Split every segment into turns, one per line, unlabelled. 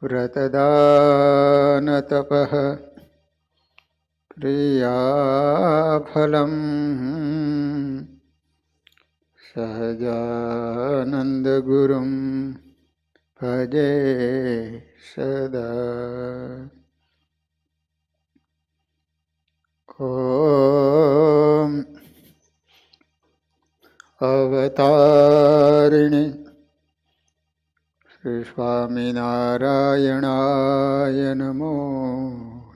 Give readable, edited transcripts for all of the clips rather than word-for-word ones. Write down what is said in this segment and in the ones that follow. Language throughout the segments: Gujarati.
વ્રતદાનતપઃ ક્રિયાફલમ સહજાનંદગુરુમ ભજે સદા. ઓમ અવતારિણી શ્રી સ્વામિનારાયણાય નમો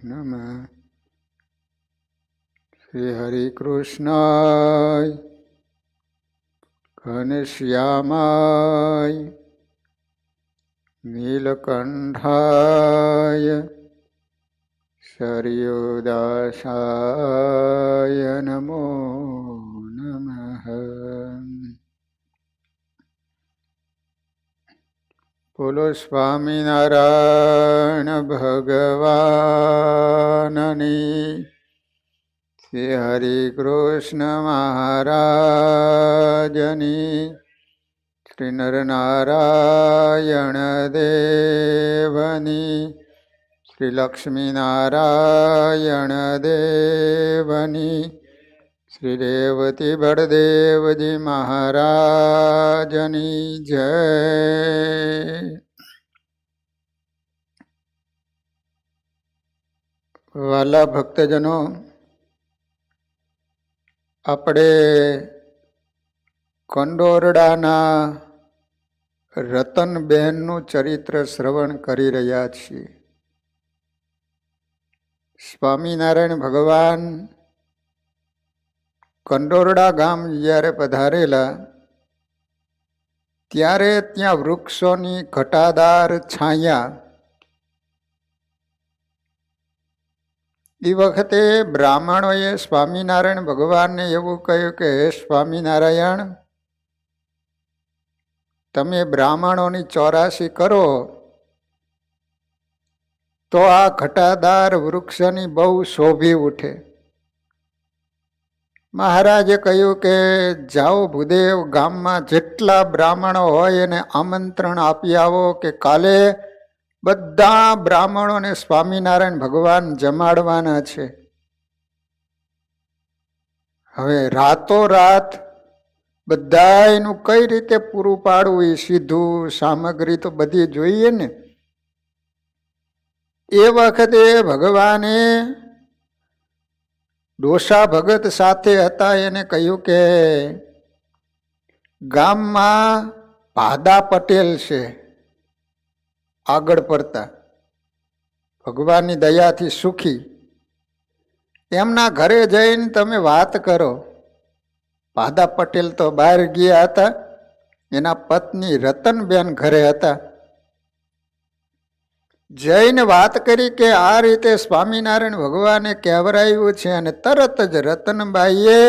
નમઃ. શ્રી હરિકૃષ્ણાય ઘનશ્યામાય નીલકંઠાય સરયુદાસાય નમો નમઃ. બોલો સ્વામિનારાયણ ભગવાનની, શ્રી હરિકૃષ્ણ મહારાજની, શ્રી નરનારાયણ દેવની, શ્રી લક્ષ્મીનારાયણ દેવની, શ્રી રેવતી બળદેવજી મહારાજની જય. વાલા ભક્તજનો, આપણે કંડોરડાના રતનબહેનનું ચરિત્ર શ્રવણ કરી રહ્યા છીએ. સ્વામિનારાયણ ભગવાન કંડોરડા ગામ જ્યારે પધારેલા ત્યારે ત્યાં વૃક્ષોની ઘટાદાર છાયા. એ વખતે બ્રાહ્મણોએ સ્વામિનારાયણ ભગવાનને એવું કહ્યું કે હે સ્વામિનારાયણ, તમે બ્રાહ્મણોની 84 કરો તો આ ઘટાદાર વૃક્ષની બહુ શોભી ઉઠે. મહારાજે કહ્યું કે જાઓ ભૂદેવ, ગામમાં જેટલા બ્રાહ્મણો હોય એને આમંત્રણ આપી આવો કે કાલે બધા બ્રાહ્મણોને સ્વામિનારાયણ ભગવાન જમાડવાના છે. હવે રાતોરાત બધાયનું કઈ રીતે પૂરું પાડવું, એ સીધું સામગ્રી તો બધી જોઈએ ને. એ વખતે ભગવાને ડોસા ભગત સાથે હતા, એને કહ્યું કે ગામમાં ભાદા પટેલ છે આગળ પડતા, ભગવાનની દયાથી સુખી, એમના ઘરે જઈને તમે વાત કરો. ભાદા પટેલ તો બહાર ગયા હતા, એના પત્ની રતનબેન ઘરે હતા. જઈને વાત કરી કે આ રીતે સ્વામિનારાયણ ભગવાને કહેવરાયું છે. અને તરત જ રતનબાઈએ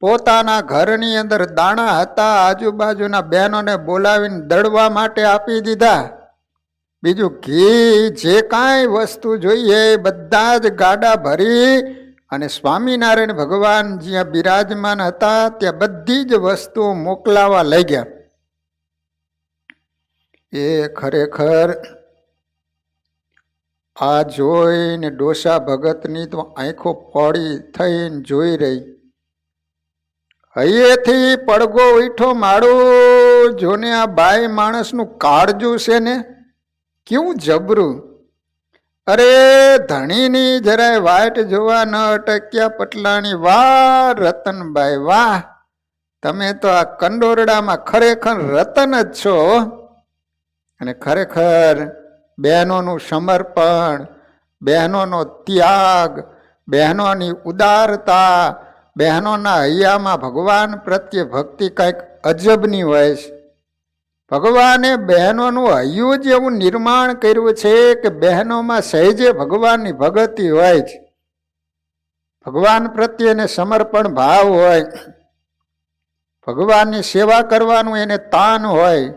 પોતાના ઘરની અંદર દાણા હતા, આજુબાજુના બહેનોને બોલાવીને દળવા માટે આપી દીધા. બીજું ઘી, જે કાંઈ વસ્તુ જોઈએ બધા જ ગાડા ભરી અને સ્વામિનારાયણ ભગવાન જ્યાં બિરાજમાન હતા ત્યાં બધી જ વસ્તુઓ મોકલાવા લઈ ગયા. એ ખરેખર આ જોઈને ડોસા ભગતની તો આંખો પોળી થઈને જોઈ રહી. હૈયેથી પડગો ઉઠો માળું, જોને આ બાઈ માણસનું કાળજું છે ને કેવું જબરું. અરે ધણીની જરાય વાટ જોવા ન અટક્યા પટલાણી. વાહ રતનબાઈ વાહ, તમે તો આ કંડોરડામાં ખરેખર રતન જ છો. અને ખરેખર બહેનોનું સમર્પણ, બહેનોનો ત્યાગ, બહેનોની ઉદારતા, બહેનોના હૈયામાં ભગવાન પ્રત્યે ભક્તિ કંઈક અજબની હોય છે. ભગવાને બહેનોનું હૈયું જ એવું નિર્માણ કર્યું છે કે બહેનોમાં સહેજે ભગવાનની ભગતિ હોય છે, ભગવાન પ્રત્યેને સમર્પણ ભાવ હોય, ભગવાનની સેવા કરવાનું એને તાન હોય.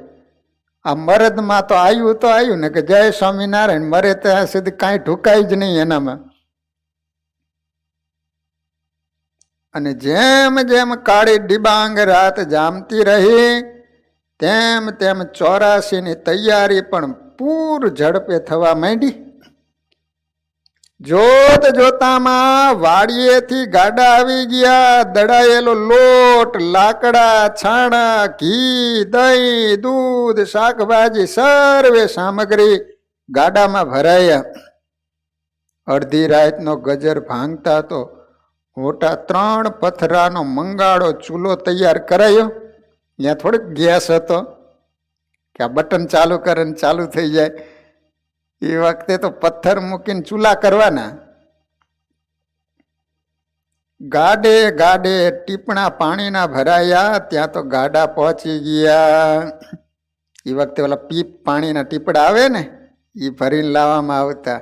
આ મરદમાં તો આવ્યું ને કે જય સ્વામિનારાયણ, મરે ત્યાં સુધી કાંઈ ઢુકાય જ નહીં એનામાં. અને જેમ જેમ કાળી ડિબાંગ રાત જામતી રહી તેમ તેમ 84ની તૈયારી પણ પૂર ઝડપે થવા માંડી. જોત જોતામાં વાડીએથી ગાડા આવી ગયા. દડાયેલો લોટ, લાકડા, છાણા, ઘી, દહીં, દૂધ, શાકભાજી સર્વે સામગ્રી ગાડામાં ભરાયા. અડધી રાતનો ગજર ભાંગતા તો મોટા 3 પથરાનો મંગાળો ચૂલો તૈયાર કરાયો. ત્યાં થોડીક ગેસ હતો કે આ બટન ચાલુ કરે ને ચાલુ થઈ જાય. એ વખતે તો પથ્થર મૂકીને ચૂલા કરવાના. ગાડે ગાડે ટીપણા પાણીના ભરાયા. ત્યાં તો ગાડા પહોંચી ગયા. એ વખતે ઓલા પીપ પાણીના ટીપડા આવે ને એ ભરીને લાવવામાં આવતા.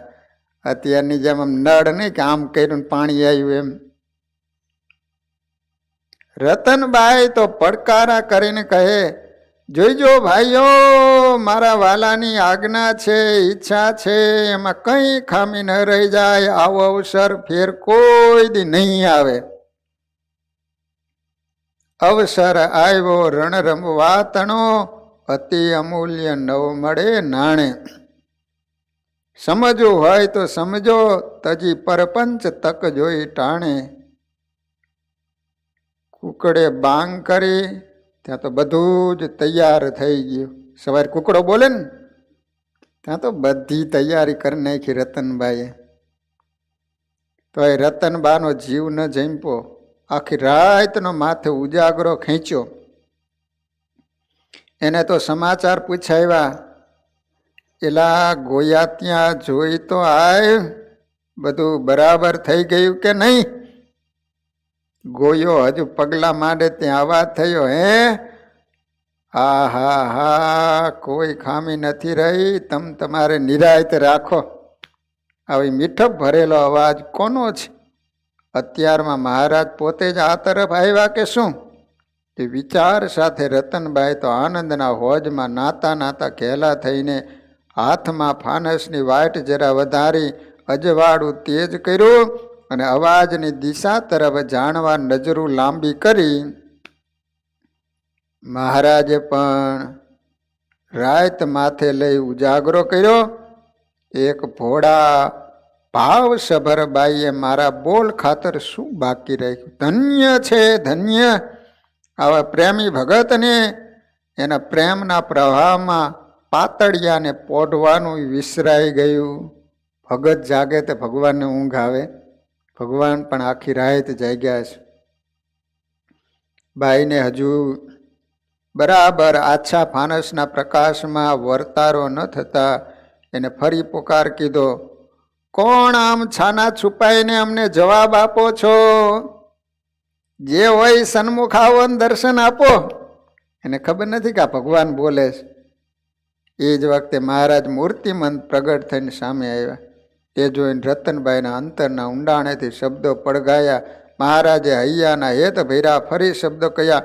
અત્યારની જેમ આમ નળ નહીં કે આમ કર્યું પાણી આવ્યું એમ. રતનબાઈ તો પડકારા કરીને કહે, જોઈજો ભાઈઓ, મારા વાલાની આજ્ઞા છે, ઈચ્છા છે, એમાં કંઈ ખામી ન રહી જાય. આવો અવસર ફેર કોઈ દી નહીં આવે. અવસર આવ્યો રણ રમવા તણો, અતિ અમૂલ્ય નવ મળે નાણે. સમજવું હોય તો સમજો, તજી પરપંચ તક જોઈ ટાણે. કુકડે બાંગ કરી ત્યાં તો બધું જ તૈયાર થઈ ગયું. સવારે કુકડો બોલે ને ત્યાં તો બધી તૈયારી કરી નાખી રતનબાઈએ. તો એ રતનબાનો જીવ ન જંપ્યો. આખી રાતનો માથે ઉજાગરો ખેંચ્યો. એને તો સમાચાર પૂછાવ્યા, એલા ગોયા ત્યાં જોઈ તો આય, બધું બરાબર થઈ ગયું કે નહીં? ગોયો હજુ પગલા માંડે ત્યાં અવાજ થયો, હે હા હા હા, કોઈ ખામી નથી રહી, તમારે નિરાયત રાખો. આવી મીઠો ભરેલો અવાજ કોનો છે? અત્યારમાં મહારાજ પોતે જ આ તરફ આવ્યા કે શું? એ વિચાર સાથે રતનબાઈ તો આનંદના હોજમાં નાતા નાતા ઘેલા થઈને હાથમાં ફાનસની વાટ જરા વધારી અજવાળું તેજ કર્યું અને અવાજની દિશા તરફ જાણવા નજરું લાંબી કરી. મહારાજે પણ રાત માથે લઈ ઉજાગરો કર્યો. એક ભોળા ભાવસભર બાઈએ મારા બોલ ખાતર શું બાકી રાખ્યું? ધન્ય છે ધન્ય. આવા પ્રેમી ભગતને એના પ્રેમના પ્રવાહમાં પાતળિયાને પોઢવાનું વિસરાઈ ગયું. ભગત જાગે તો ભગવાનને ઊંઘ આવે. ભગવાન પણ આખી રાત જાગ્યા છે. બાઈને હજુ બરાબર આછા ફાનસના પ્રકાશમાં વર્તારો ન થતા એને ફરી પુકાર કીધો, કોણ આમ છાના છુપાઈને અમને જવાબ આપો છો? જે હોય સન્મુખ આવો ને દર્શન આપો. એને ખબર નથી કે આ ભગવાન બોલે છે. એ જ વખતે મહારાજ મૂર્તિમંત પ્રગટ થઈને સામે આવ્યા. એ જોઈને રતનબાઈના અંતરના ઊંડાણેથી શબ્દો પડઘાયા. મહારાજે હૈયાના હેત ભૈરા ફરી શબ્દો કહ્યા,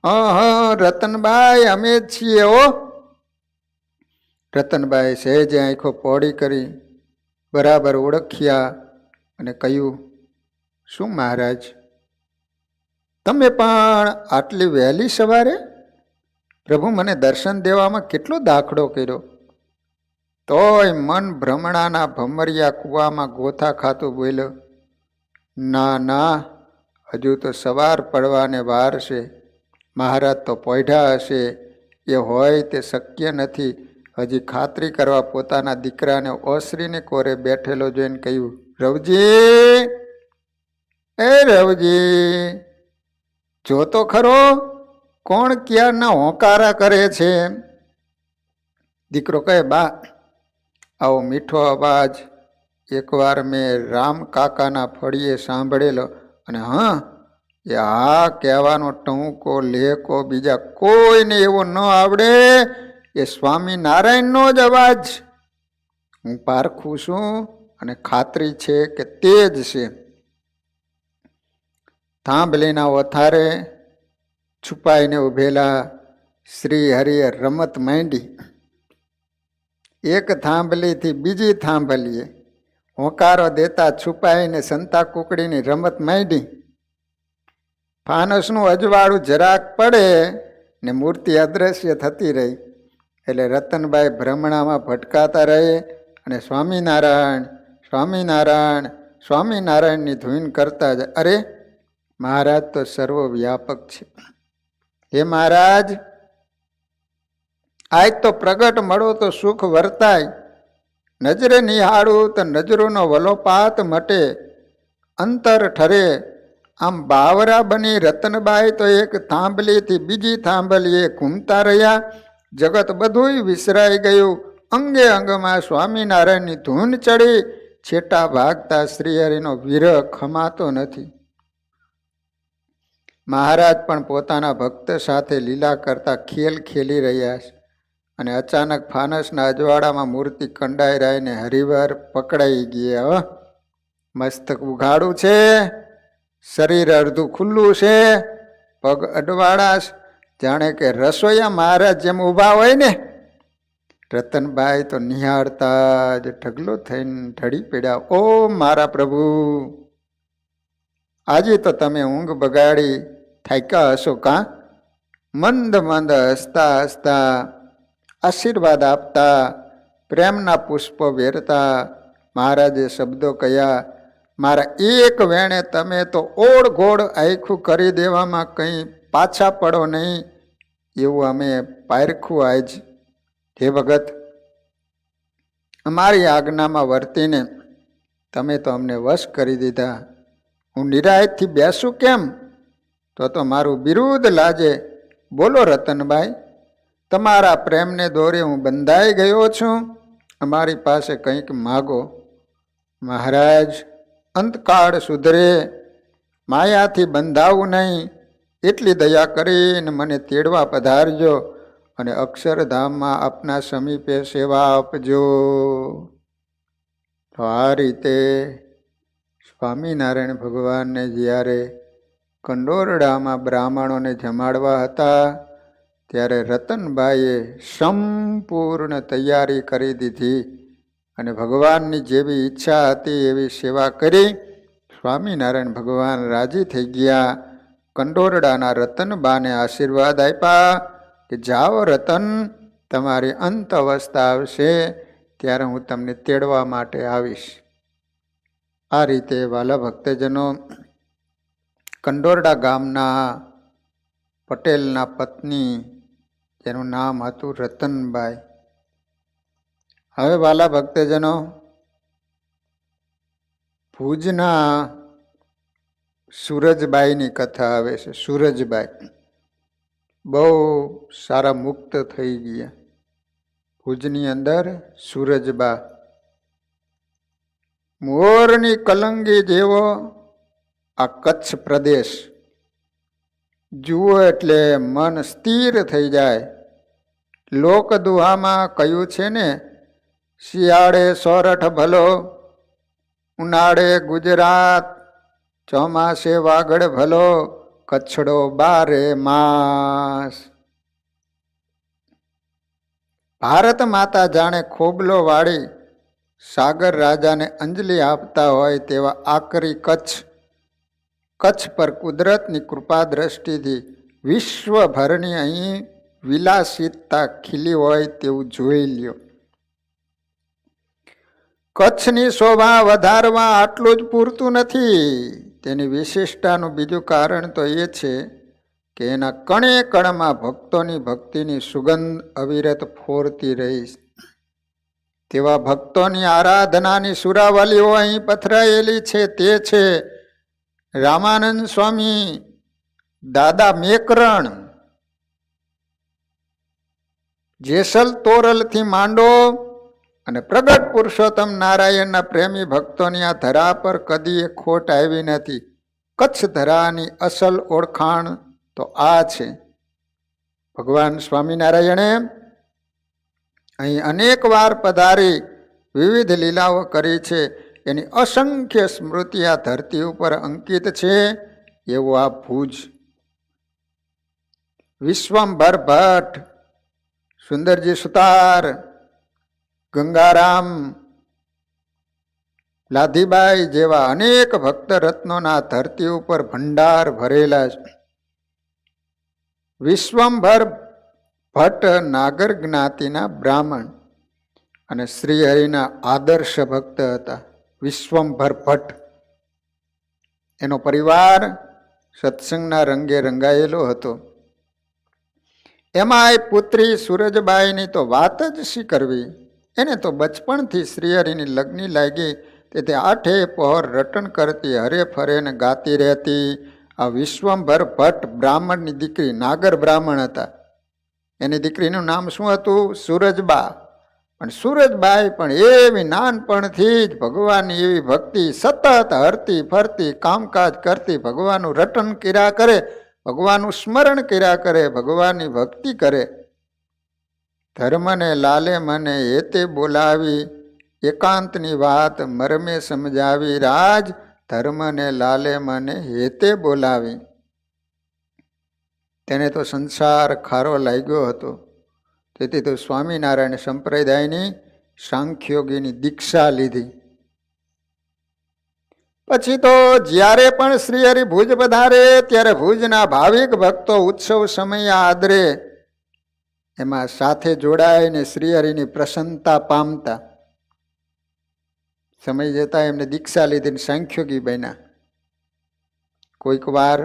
હા રતનબાઈ, અમે જ છીએ હો. રતનબાઈ સહેજે આંખો પહોળી કરી, બરાબર ઓળખ્યા અને કહ્યું, શું મહારાજ, તમે પણ આટલી વહેલી સવારે? પ્રભુ, મને દર્શન દેવામાં કેટલો દાખલો કર્યો, તોય મન ભ્રમણાના ભમરિયા કૂવામાં ગોથા ખાતું બોલ્યો, ના ના, હજુ તો સવાર પડવાને વાર છે. મહારાજ તો પોઢ્યા હશે, એ હોય તે શક્ય નથી. હજી ખાતરી કરવા પોતાના દીકરાને ઓસરીને કોરે બેઠેલો જોઈને કહ્યું, રવજી, એ રવજી, જો તો ખરો કોણ ક્યારના હોંકારા કરે છે? દીકરો કહે, બા, આવો મીઠો અવાજ એકવાર મેં રામ કાકાના ફળીએ સાંભળેલો, અને હા, એ હા કહેવાનો ટહુકો લેકો બીજા કોઈને એવો ન આવડે. એ સ્વામિનારાયણનો જ અવાજ. હું પારખું છું અને ખાતરી છે કે તે જ છે. થાંભલીના ઓથારે છુપાઈને ઉભેલા શ્રી હરિએ રમત માંડી. એક થાંભલીથી બીજી થાંભલીએ હોંકારો દેતા છુપાઈને સંતા કુકડીની રમત માંડી. ફાનસનું અજવાળું જરાક પડે ને મૂર્તિ અદ્રશ્ય થતી રહી. એટલે રતનબાઈ ભ્રમણામાં ભટકાતા રહે અને સ્વામિનારાયણ સ્વામિનારાયણ સ્વામિનારાયણની ધૂન કરતા જાય. અરે મહારાજ તો સર્વવ્યાપક છે. હે મહારાજ, આજ તો પ્રગટ મળો તો સુખ વર્તાય, નજરે નિહાળું તો નજરોનો વલોપાત મટે, અંતર ઠરે. આમ બાવરા બની રતનબાઈ તો એક થાંભલીથી બીજી થાંભલીએ ઘૂમતા રહ્યા. જગત બધુંય વિસરાઈ ગયું. અંગે અંગમાં સ્વામિનારાયણની ધૂન ચડી. છેટા ભાગતા શ્રીહરિનો વિરહ ખમાતો નથી. મહારાજ પણ પોતાના ભક્ત સાથે લીલા કરતા ખેલ ખેલી રહ્યા છે અને અચાનક ફાનસના અજવાળામાં મૂર્તિ કંડાઈ રહીને હરિવાર પકડાઈ ગયા. મસ્તક ઉઘાડું છે, શરીર અડધું ખુલ્લું છે, પગ અડવાળા, જાણે કે રસોઈયા મહારાજ જેમ ઊભા હોય ને. રતનબાઈ તો નિહાળતા જ ઢગલો થઈને ઢળી પડ્યા. ઓ મારા પ્રભુ, આજે તો તમે ઊંઘ બગાડી થાક્યા હશો કાં? મંદ મંદ હસતા હસતા આશીર્વાદ આપતા, પ્રેમના પુષ્પો વેરતા મહારાજે શબ્દો કહ્યા. મારા એક વેણે તમે તો ઓળ ગોળ આખું કરી દેવામાં કંઈ પાછા પડો નહીં, એવું અમે પારખું આજ. હે ભગત, અમારી આજ્ઞામાં વર્તીને તમે તો અમને વશ કરી દીધા. હું નિરાયતથી બેસું કેમ? તો મારું બિરુદ લાજે. બોલો રતનબાઈ, તમારા પ્રેમને દોરે હું બંધાઈ ગયો છું. અમારી પાસે કંઈક માગો. મહારાજ, અંતકાળ સુધરે, માયાથી બંધાવું નહીં, એટલી દયા કરીને મને તેડવા પધારજો અને અક્ષરધામમાં આપના સમીપે સેવા આપજો. તો આ રીતે સ્વામિનારાયણ ભગવાનને જ્યારે કંડોરડામાં બ્રાહ્મણોને જમાડવા હતા ત્યારે રતનબાઈએ સંપૂર્ણ તૈયારી કરી દીધી અને ભગવાનની જેવી ઈચ્છા હતી એવી સેવા કરી. સ્વામિનારાયણ ભગવાન રાજી થઈ ગયા. કંડોરડાના રતનબાને આશીર્વાદ આપ્યા કે જાઓ રતન, તમારી અંત અવસ્થા આવશે ત્યારે હું તમને તેડવા માટે આવીશ. આ રીતે વાલા ભક્તજનો, કંડોરડા ગામના પટેલના પત્ની, જેનું નામ હતું રતનબાઈ. હવે વાલા ભક્તજનો, ભુજના સુરજબાઈની કથા આવે છે. સુરજબાઈ બહુ સારા મુક્ત થઈ ગયા. ભુજની અંદર સુરજબા મોરની કલંગી જેવો આ કચ્છ પ્રદેશ જુઓ એટલે મન સ્થિર થઈ જાય. લોકદુહામાં કહ્યું છે ને, શિયાળે સોરઠ ભલો, ઉનાળે ગુજરાત, ચોમાસે વાગડ ભલો, કચ્છડો બારે માસ. ભારત માતા જાણે ખોબલો વાળી સાગર રાજાને અંજલિ આપતા હોય તેવા આકરી કચ્છ. કચ્છ પર કુદરતની કૃપા દ્રષ્ટિથી વિશ્વભરની અહીં વિલાસિતતા ખીલી હોય તેવું જોઈ લ્યો. કચ્છની શોભા વધારવા આટલું જ પૂરતું નથી. તેની વિશિષ્ટતાનું બીજું કારણ તો એ છે કે એના કણે કણમાં ભક્તોની ભક્તિની સુગંધ અવિરત ફોરતી રહી. તેવા ભક્તોની આરાધનાની સુરાવલીઓ અહીં પથરાયેલી છે. તે છે રામાનંદ સ્વામી, દાદા મેકરણ, જેસલ તોરલથી માંડો અને પ્રગટ પુરુષોત્તમ નારાયણના પ્રેમી ભક્તોની આ ધરા પર કદી ખોટ આવી નથી. કચ્છ ધરાની અસલ ઓળખાણ તો આ છે. ભગવાન સ્વામિનારાયણે અહીં અનેક વાર પધારી વિવિધ લીલાઓ કરી છે. એની અસંખ્ય સ્મૃતિ આ ધરતી ઉપર અંકિત છે. એવું આ ભુજ. વિશ્વંભર ભટ્ટ, સુંદરજી સુતાર, ગંગારામ, લાધીબાઈ જેવા અનેક ભક્ત રત્નોના ધરતી ઉપર ભંડાર ભરેલા છે. વિશ્વંભર ભટ્ટ નાગર જ્ઞાતિના બ્રાહ્મણ અને શ્રીહરિના આદર્શ ભક્ત હતા. વિશ્વંભર ભટ્ટ એનો પરિવાર સત્સંગના રંગે રંગાયેલો હતો. એમાં એ પુત્રી સુરજબાઈની તો વાત જ શી કરવી. એને તો બચપણથી શ્રીહરિની લગ્ની લાગી. તેથી આઠે પહોર રટન કરતી, હરે ફરે ને ગાતી રહેતી. આ વિશ્વંભર ભટ્ટ બ્રાહ્મણની દીકરી, નાગર બ્રાહ્મણ હતા. એની દીકરીનું નામ શું હતું? સુરજબા. પણ સુરજબાઈ પણ એવી નાનપણથી જ ભગવાનની એવી ભક્તિ, સતત હરતી ફરતી કામકાજ કરતી, ભગવાનનું રટન કર્યા કરે, ભગવાનનું સ્મરણ કર્યા કરે, ભગવાનની ભક્તિ કરે. ધર્મને લાલે મને હેતે બોલાવી, એકાંતની વાત મરમે સમજાવી. રાજ ધર્મને લાલે મને હેતે બોલાવી. તેને તો સંસાર ખારો લાગ્યો હતો. તેથી તો સ્વામિનારાયણ સંપ્રદાયની સાંખ્યોગીની દીક્ષા લીધી. પછી તો જ્યારે પણ શ્રીહરિ ભુજ પધારે ત્યારે ભુજના ભાવિક ભક્તો ઉત્સવ સમયે આદરે એમાં સાથે જોડાઈને શ્રીહરિની પ્રસન્નતા પામતા. સમય જતા એમને દીક્ષા લીધીને સાંખ્યોગી બન્યા. કોઈક વાર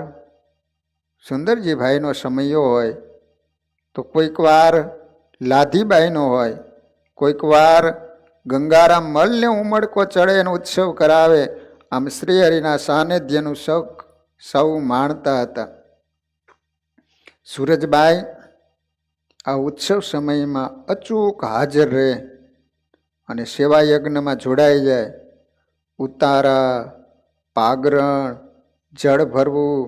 સુંદરજીભાઈનો સમયો હોય તો કોઈક વાર લાધીબાઈનો હોય, કોઈક વાર ગંગારામ મલને ઉમળકો ચડે એનો ઉત્સવ કરાવે. આમ શ્રીહરિના સાનિધ્યનું સૌ માણતા હતા. સુરજબાઈ આ ઉત્સવ સમયમાં અચૂક હાજર રહે અને સેવા યજ્ઞમાં જોડાઈ જાય. ઉતારા, પાગરણ, જળ ભરવું,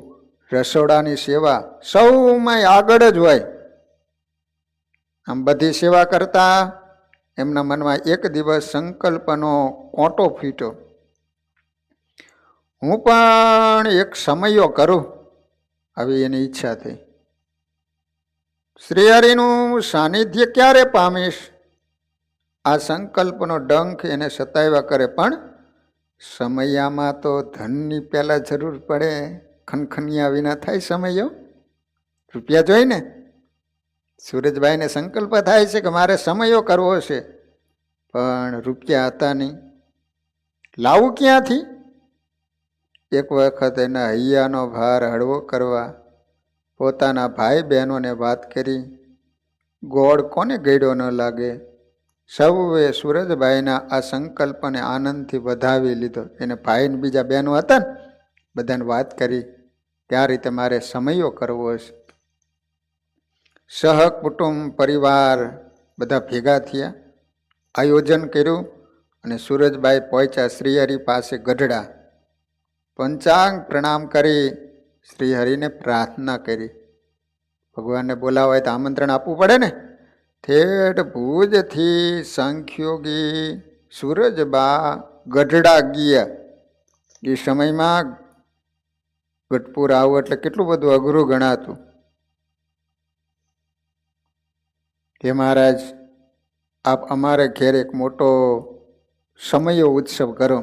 રસોડાની સેવા સૌમાં આગળ જ હોય. આમ બધી સેવા કરતા એમના મનમાં એક દિવસ સંકલ્પનો કોટો ફૂટ્યો. હું પણ એક સમયો કરું, આવી એની ઈચ્છા થઈ. શ્રીહરિનું સાનિધ્ય ક્યારે પામીશ? આ સંકલ્પનો ડંખ એને સતાવ્યા કરે. પણ સમયામાં તો ધનની પહેલાં જરૂર પડે. ખનખનિયા વિના થાય સમયો? રૂપિયા જોઈ ને. સુરજબાઈને સંકલ્પ થાય છે કે મારે સમયો કરવો છે, પણ રૂપિયા હતા નહીં. લાવું ક્યાંથી? એક વખત એના હૈયાનો ભાર હળવો કરવા પોતાના ભાઈ બહેનોને વાત કરી. ગોળ કોને ગળ્યો ન લાગે. સૌએ સુરજબાઈના આ સંકલ્પને આનંદથી વધાવી લીધો. એને ભાઈને બીજા બહેનો હતા ને, બધાને વાત કરી કે આ રીતે મારે સમયો કરવો છે. સહકુટુંબ પરિવાર બધા ભેગા થયા, આયોજન કર્યું અને સુરજબાઈ પહોંચ્યા શ્રીહરિ પાસે ગઢડા. પંચાંગ પ્રણામ કરી શ્રીહરિને પ્રાર્થના કરી. ભગવાનને બોલાવા હોય તો આમંત્રણ આપવું પડે ને. ઠેઠ ભુજથી સાંખ્યોગી સુરજબા ગઢડા ગયા. એ સમયમાં ગઢપુર આવું એટલે કેટલું બધું અઘરું ગણાતું. હે મહારાજ, આપ અમારે ઘેર એક મોટો સમયો ઉત્સવ કરો.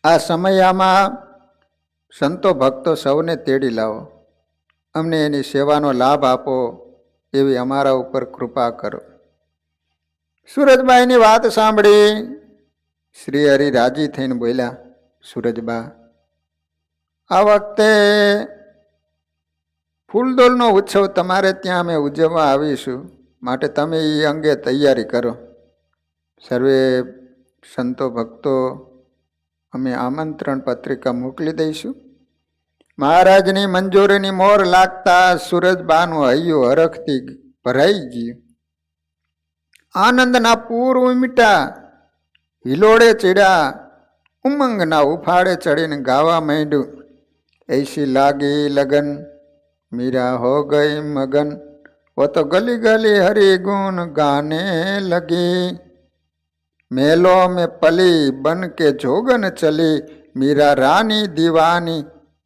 આ સમયમાં સંતો ભક્તો સૌને તેડી લાવો, અમને એની સેવાનો લાભ આપો, એવી અમારા ઉપર કૃપા કરો. સુરજબાઈની વાત સાંભળી શ્રીહરિ રાજી થઈને બોલ્યા, સુરજબા, આ વખતે ફૂલદોલનો ઉત્સવ તમારે ત્યાં અમે ઉજવવા આવીશું, માટે તમે એ અંગે તૈયારી કરો. સર્વે સંતો ભક્તો અમે આમંત્રણ પત્રિકા મોકલી દઈશું. મહારાજની મંજૂરીની મોર લાગતા સુરજબાનું હૈયું હરખથી ભરાઈ ગયું. આનંદના પૂર ઉમટ્યા, હિલોડે ચડ્યા, ઉમંગના ઉફાળે ચડીને ગાવા માંડ્યું. ऐसी लागी लगन मीरा हो गई मगन, वो तो गली गली हरि गुण गाने लगी. मेलों में पली बन के जोगन चली, मीरा रानी दीवानी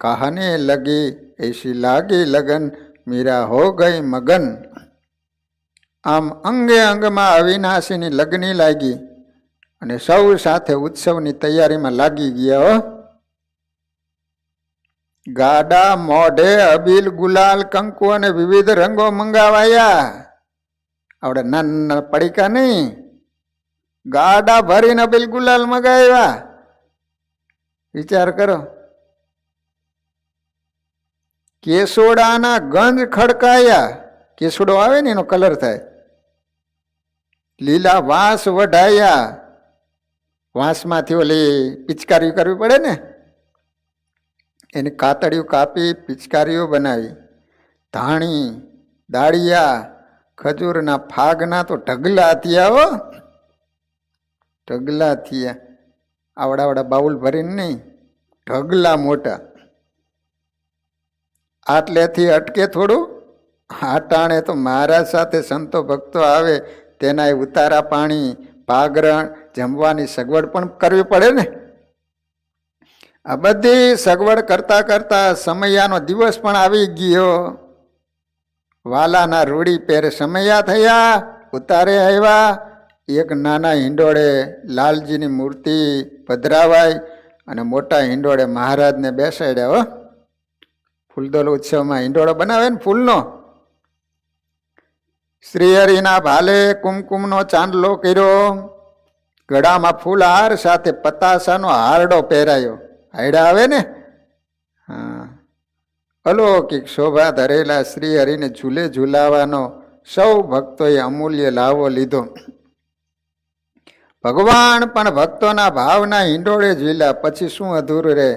कहने लगी. ऐसी लागी लगन मीरा हो गई मगन. આમ અંગે અંગમાં અવિનાશીની લગ્ની લાગી અને સૌ સાથે ઉત્સવની તૈયારીમાં લાગી ગયા. ગાડા મોઢે અબીલ ગુલાલ કંકુ અને વિવિધ રંગો મંગાવાયા. આપણે નાના પડીકા નહીં, ગાડા ભરીને અબીલ ગુલાલ મંગાવ્યા. વિચાર કરો. કેસોડાના ગંજ ખડકાયા. કેસોડો આવે ને એનો કલર થાય. લીલા વાંસ વઢાયા. વાંસમાંથી ઓલી પિચકારી કરવી પડે ને, એની કાતડીઓ કાપી પિચકારીઓ બનાવી. ધાણી, દાળિયા, ખજૂરના ફાગના તો ઢગલા થયા હો, ઢગલા થયા. આવડાવડા બાઉલ ભરીને નહીં, ઢગલા મોટા. આટલેથી અટકે થોડું. આટાણે તો મહારાજ સાથે સંતો ભક્તો આવે, તેના ઉતારા પાણી, પાગરણ, જમવાની સગવડ પણ કરવી પડે ને. આ બધી સગવડ કરતા કરતા સમયાનો દિવસ પણ આવી ગયો. વાલાના રૂડી પેર સમયા થયા, ઉતારે આવ્યા. એક નાના હિંડોળે લાલજીની મૂર્તિ પધરાવાય અને મોટા હિંડોળે મહારાજને બેસાડ્યા. હો, ફૂલદોલ ઉત્સવમાં હિંડોળો બનાવે ને ફૂલનો. શ્રીહરિના ભાલે કુમકુમનો ચાંદલો કર્યો. ગળામાં ફૂલહાર સાથે પતાસાનો હારડો પહેરાયો. હાયડા આવે ને, હા. અલૌકિક શોભા ધરેલા શ્રીહરિને ઝૂલે ઝૂલાવાનો સૌ ભક્તોએ અમૂલ્ય લાવો લીધો. ભગવાન પણ ભક્તોના ભાવના હિંડોળે ઝૂલ્યા. પછી શું અધૂરું રહે.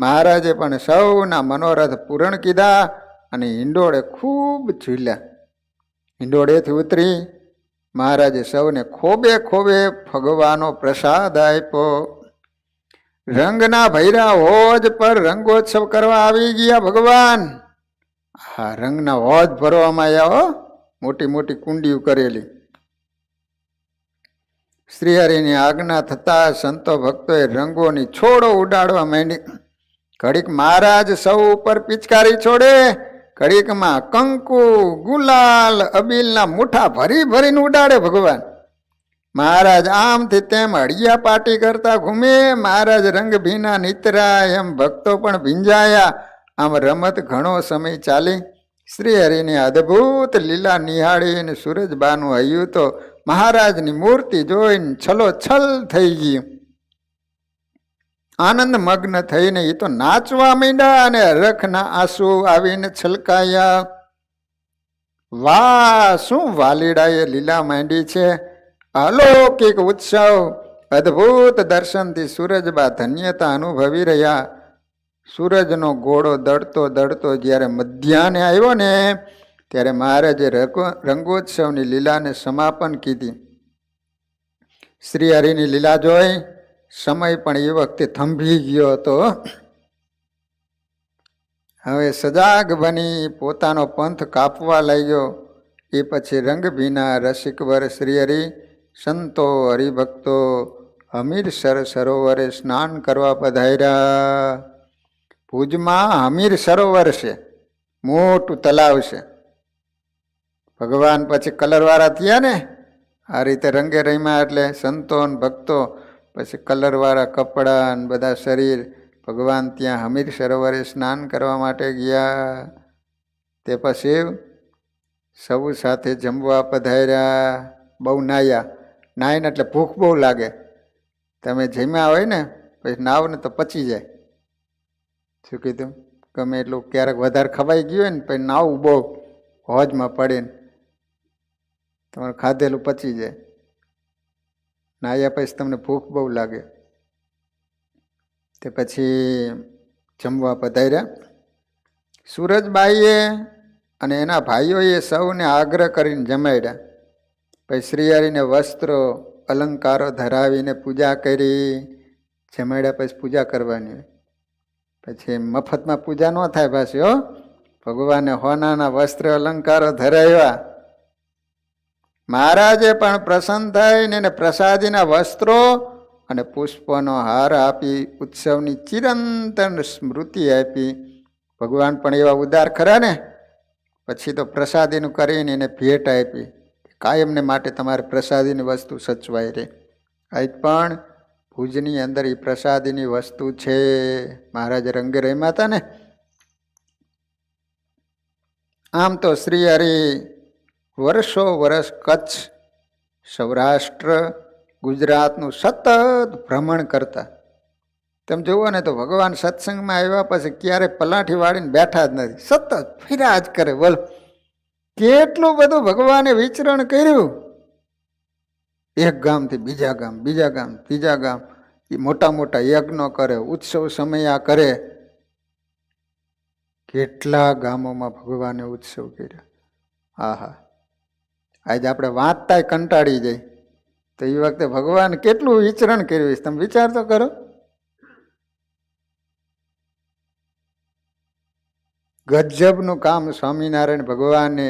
મહારાજે પણ સૌના મનોરથ પૂરણ કીધા અને હિંડોળે ખૂબ ઝૂલ્યા. હિંડોળેથી ઉતરી મહારાજે સૌને ખોબે ખોબે ભગવાનનો પ્રસાદ આપ્યો. રંગના ભૈરા હોજ પર રંગોત્સવ કરવા આવી ગયા ભગવાન. હા, રંગના હોજ ભરવામાં આવ્યા. હો, મોટી મોટી કુંડીઓ કરેલી. શ્રીહરિની આજ્ઞા થતા સંતો ભક્તોએ રંગોની છોડો ઉડાડવા માંડી. ઘડીક મહારાજ સૌ ઉપર પિચકારી છોડે, ઘડીકમાં કંકુ, ગુલાલ, અબીલના મુઠ્ઠા ભરી ભરીને ઉડાડે ભગવાન. મહારાજ આમથી તેમ હળિયા પાટી કરતા ઘૂમે. મહારાજ રંગ ભીના નીતરા, એમ ભક્તો પણ ભીંજાયા. આમ રમત ઘણો સમય ચાલી. શ્રીહરિની અદ્ભુત લીલા નિહાળીને સૂરજબાનું હૈયું તો મહારાજની મૂર્તિ જોઈને છલોછલ થઈ ગયું. આનંદ મગ્ન થઈને એ તો નાચવા માંડ્યા અને હરખના આંસુ આવીને છલકાયા. વાહ, શું વાલીડાએ લીલા માંડી છે. અલૌકિક ઉત્સવ, અદ્ભુત દર્શનથી સૂરજબા ધન્યતા અનુભવી રહ્યા. સૂરજનો ગોળો દળતો દળતો જ્યારે મધ્યાહને આવ્યો ને, ત્યારે મહારાજે રંગોત્સવની લીલાને સમાપન કીધી. શ્રીહરિની લીલા જોઈ સમય પણ એ વખતે થંભી ગયો હતો. હવે સજાગ બની પોતાનો પંથ કાપવા લાગ્યો. એ પછી રંગભીના રસિકવર શ્રીહરિ સંતો હરિભક્તો હમીરસર સરોવરે સ્નાન કરવા પધાર્યા. ભુજમાં હમીર સરોવર છે, મોટું તલાવ છે. ભગવાન પછી કલરવાળા થયા ને, આ રીતે રંગે રમ્યા. એટલે સંતો ને ભક્તો પછી કલરવાળા કપડાં ને બધા શરીર ભગવાન ત્યાં હમીર સરોવરે સ્નાન કરવા માટે ગયા. તે પછી સૌ સાથે જમવા પધાર્યા. બહુ નાહ્યા. નાહીને એટલે ભૂખ બહુ લાગે. તમે જમ્યા હોય ને પછી નાવ ને તો પચી જાય. શું કીધું? ગમે એટલું ક્યારેક વધારે ખવાઈ ગયું હોય ને પછી નાવું બહુ હોજમાં પડે ને તમારે ખાધેલું પચી જાય. નાહ્યા પછી તમને ભૂખ બહુ લાગે. તે પછી જમવા પધાર્યા. સૂરજબાઈએ અને એના ભાઈઓએ સૌને આગ્રહ કરીને જમાડ્યા. પછી શ્રીહરિને વસ્ત્રો અલંકારો ધરાવીને પૂજા કરી. જમાડ્યા પછી પૂજા કરવાની હોય. પછી મફતમાં પૂજા ન થાય પાછી. હો, ભગવાને હોનાના વસ્ત્ર અલંકારો ધરાવ્યા. મહારાજે પણ પ્રસન્ન થઈને એને પ્રસાદીના વસ્ત્રો અને પુષ્પોનો હાર આપી ઉત્સવની ચિરંતન સ્મૃતિ આપી. ભગવાન પણ એવા ઉદાર ખરા ને. પછી તો પ્રસાદીનું કરીને એને ભેટ આપી. કાયમને માટે તમારે પ્રસાદીની વસ્તુ સચવાઈ રહે. આજ પણ ભુજની અંદર એ પ્રસાદીની વસ્તુ છે. મહારાજ રંગે રમ્યા હતા ને, આમ તો શ્રી હરિ વર્ષો વર્ષ કચ્છ, સૌરાષ્ટ્ર, ગુજરાતનું સતત ભ્રમણ કરતા. તમે જુઓ ને તો ભગવાન સત્સંગમાં આવ્યા પછી ક્યારે પલાઠી વાળીને બેઠા જ નથી, સતત ફર્યા જ કરે. બોલો કેટલું બધું ભગવાને વિચરણ કર્યું. એક ગામથી બીજા ગામ, બીજા ગામ ત્રીજા ગામ, એ મોટા મોટા યજ્ઞો કરે, ઉત્સવ સમયા કરે. કેટલા ગામોમાં ભગવાને ઉત્સવ કર્યા. આહા, આજે આપણે વાંચતા કંટાળી જાય તો એ વખતે ભગવાન કેટલું વિચરણ કર્યું તમે વિચાર તો કરો. ગજબનું કામ સ્વામિનારાયણ ભગવાને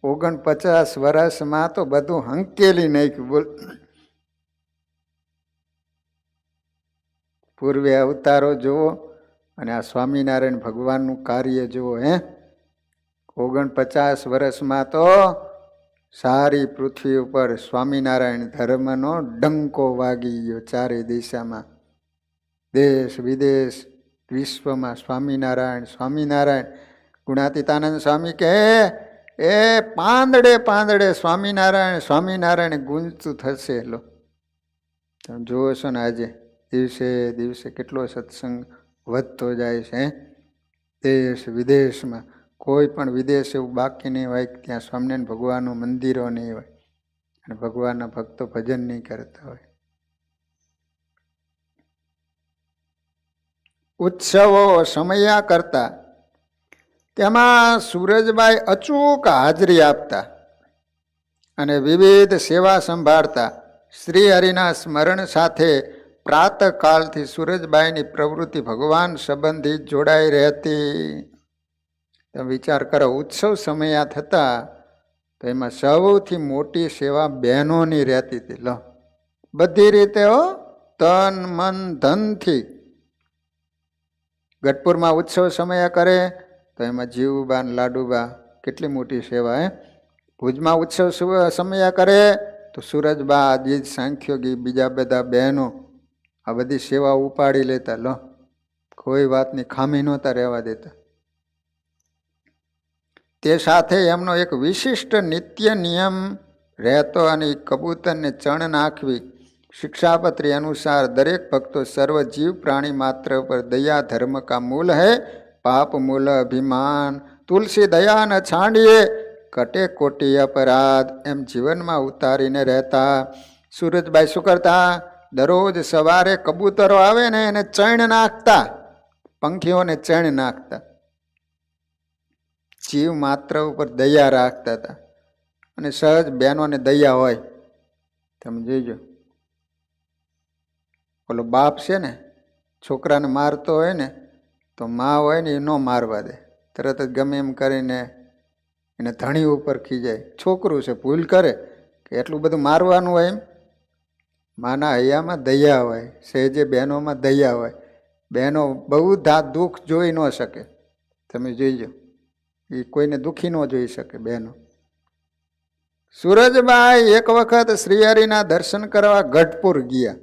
49 વર્ષમાં તો બધું હંકેલી નાખ્યું. બોલ, પૂર્વે અવતારો જુઓ અને આ સ્વામિનારાયણ ભગવાનનું કાર્ય જુઓ. 49 વર્ષમાં તો સારી પૃથ્વી ઉપર સ્વામિનારાયણ ધર્મનો ડંકો વાગી ગયો. ચારે દિશામાં, દેશ વિદેશ વિશ્વમાં સ્વામિનારાયણ સ્વામિનારાયણ. ગુણાતીતાનંદ સ્વામી કહે એ પાંદડે પાંદડે સ્વામિનારાયણ સ્વામિનારાયણ ગુંજતું થશે. લો તમે જુઓ છો ને આજે દિવસે દિવસે કેટલો સત્સંગ વધતો જાય છે. દેશ વિદેશમાં કોઈ પણ વિદેશ એવું બાકી નહીં હોય કે ત્યાં સ્વામિનારાયણ ભગવાનનું મંદિરો નહીં હોય અને ભગવાનના ભક્તો ભજન નહીં કરતા હોય. ઉત્સવો સમયા કરતા, તેમાં સૂરજબાઈ અચૂક હાજરી આપતા અને વિવિધ સેવા સંભાળતા. શ્રી હરિના સ્મરણ સાથે પ્રાતકાલથી સૂરજબાઈની પ્રવૃત્તિ ભગવાન સંબંધી જોડાઈ રહેતી. તમે વિચાર કરો, ઉત્સવ સમયા થતા તો એમાં સૌથી મોટી સેવા બહેનોની રહેતી હતી. લો, બધી રીતે તન મન ધનથી. ગઢપુરમાં ઉત્સવ સમયા કરે તો એમાં જીવુબા ને લાડુબા કેટલી મોટી સેવા. ભુજમાં ઉત્સવ સમયા કરે તો સુરજબા, અજીત, સાંખ્યોગી, બીજા બધા બહેનો આ બધી સેવા ઉપાડી લેતા. લો, કોઈ વાતની ખામી નહોતા રહેવા દેતા. તે સાથે એમનો એક વિશિષ્ટ નિત્ય નિયમ રહેતો અને કબૂતરને ચણ નાખવી. શિક્ષાપત્રી અનુસાર દરેક ભક્તો સર્વ જીવ પ્રાણી માત્ર પર દયા ધર્મ કા મૂલ है, પાપ મૂલ અભિમાન, તુલસી દયા ન છાંડીએ, કટે કોટી અપરાધ, એમ જીવનમાં ઉતારીને રહેતા. સૂરજબાઈ શું કરતા? દરરોજ સવારે કબૂતરો આવે ને એને ચણ નાખતા, પંખીઓને ચણ નાખતા. જીવ માત્ર ઉપર દયા રાખતા હતા અને સહજ બહેનોને દયા હોય. તમે જોઈજો, ઓલો બાપ છે ને છોકરાને મારતો હોય ને તો મા હોય ને એ ન મારવા દે, તરત જ ગમે એમ કરીને એને ધણી ઉપર ખીજાય. છોકરું છે, ભૂલ કરે કે એટલું બધું મારવાનું હોય. એમ માના હૈયામાં દયા હોય, સહેજે બહેનોમાં દયા હોય. બહેનો બહુ દુઃખ જોઈ ન શકે. તમે જોઈજો, એ કોઈને દુઃખી ન જોઈ શકે બહેનો. સૂરજબાઈ એક વખત શ્રીહરિના દર્શન કરવા ગઢપુર ગયા.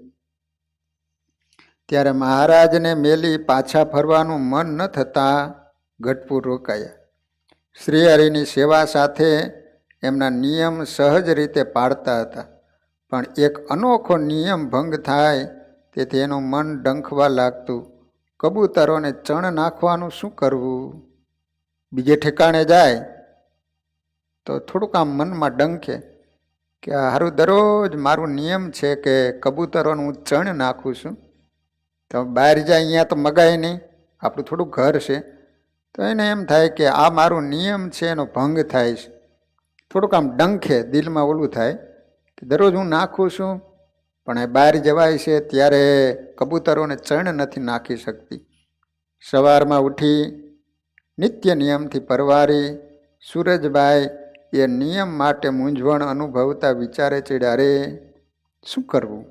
ત્યારે મહારાજને મેલી પાછા ફરવાનું મન ન થતાં ગઢપુર રોકાયા. શ્રીહરિની સેવા સાથે એમના નિયમ સહજ રીતે પાળતા હતા, પણ એક અનોખો નિયમ ભંગ થાય તેથી એનું મન ડંખવા લાગતું. કબૂતરોને ચણ નાખવાનું શું કરવું? બીજે ઠેકાણે જાય તો થોડુંક આમ મનમાં ડંખે કે હારું દરરોજ મારું નિયમ છે કે કબૂતરોનું હું ચણ નાખું છું, તો બહાર જાય અહીંયા તો મગાય નહીં, આપણું થોડું ઘર છે. તો એને એમ થાય કે આ મારો નિયમ છે એનો ભંગ થાય છે. થોડુંક આમ ડંખે, દિલમાં ઓલું થાય કે દરરોજ હું નાખું છું પણ એ બહાર જવાય છે ત્યારે કબૂતરોને ચણ નથી નાખી શકતી. સવારમાં ઉઠી નિત્ય નિયમથી પરવારી સૂરજબાઈ એ નિયમ માટે મૂંઝવણ અનુભવતા વિચારે ચડ્યા, અરે શું કરવું,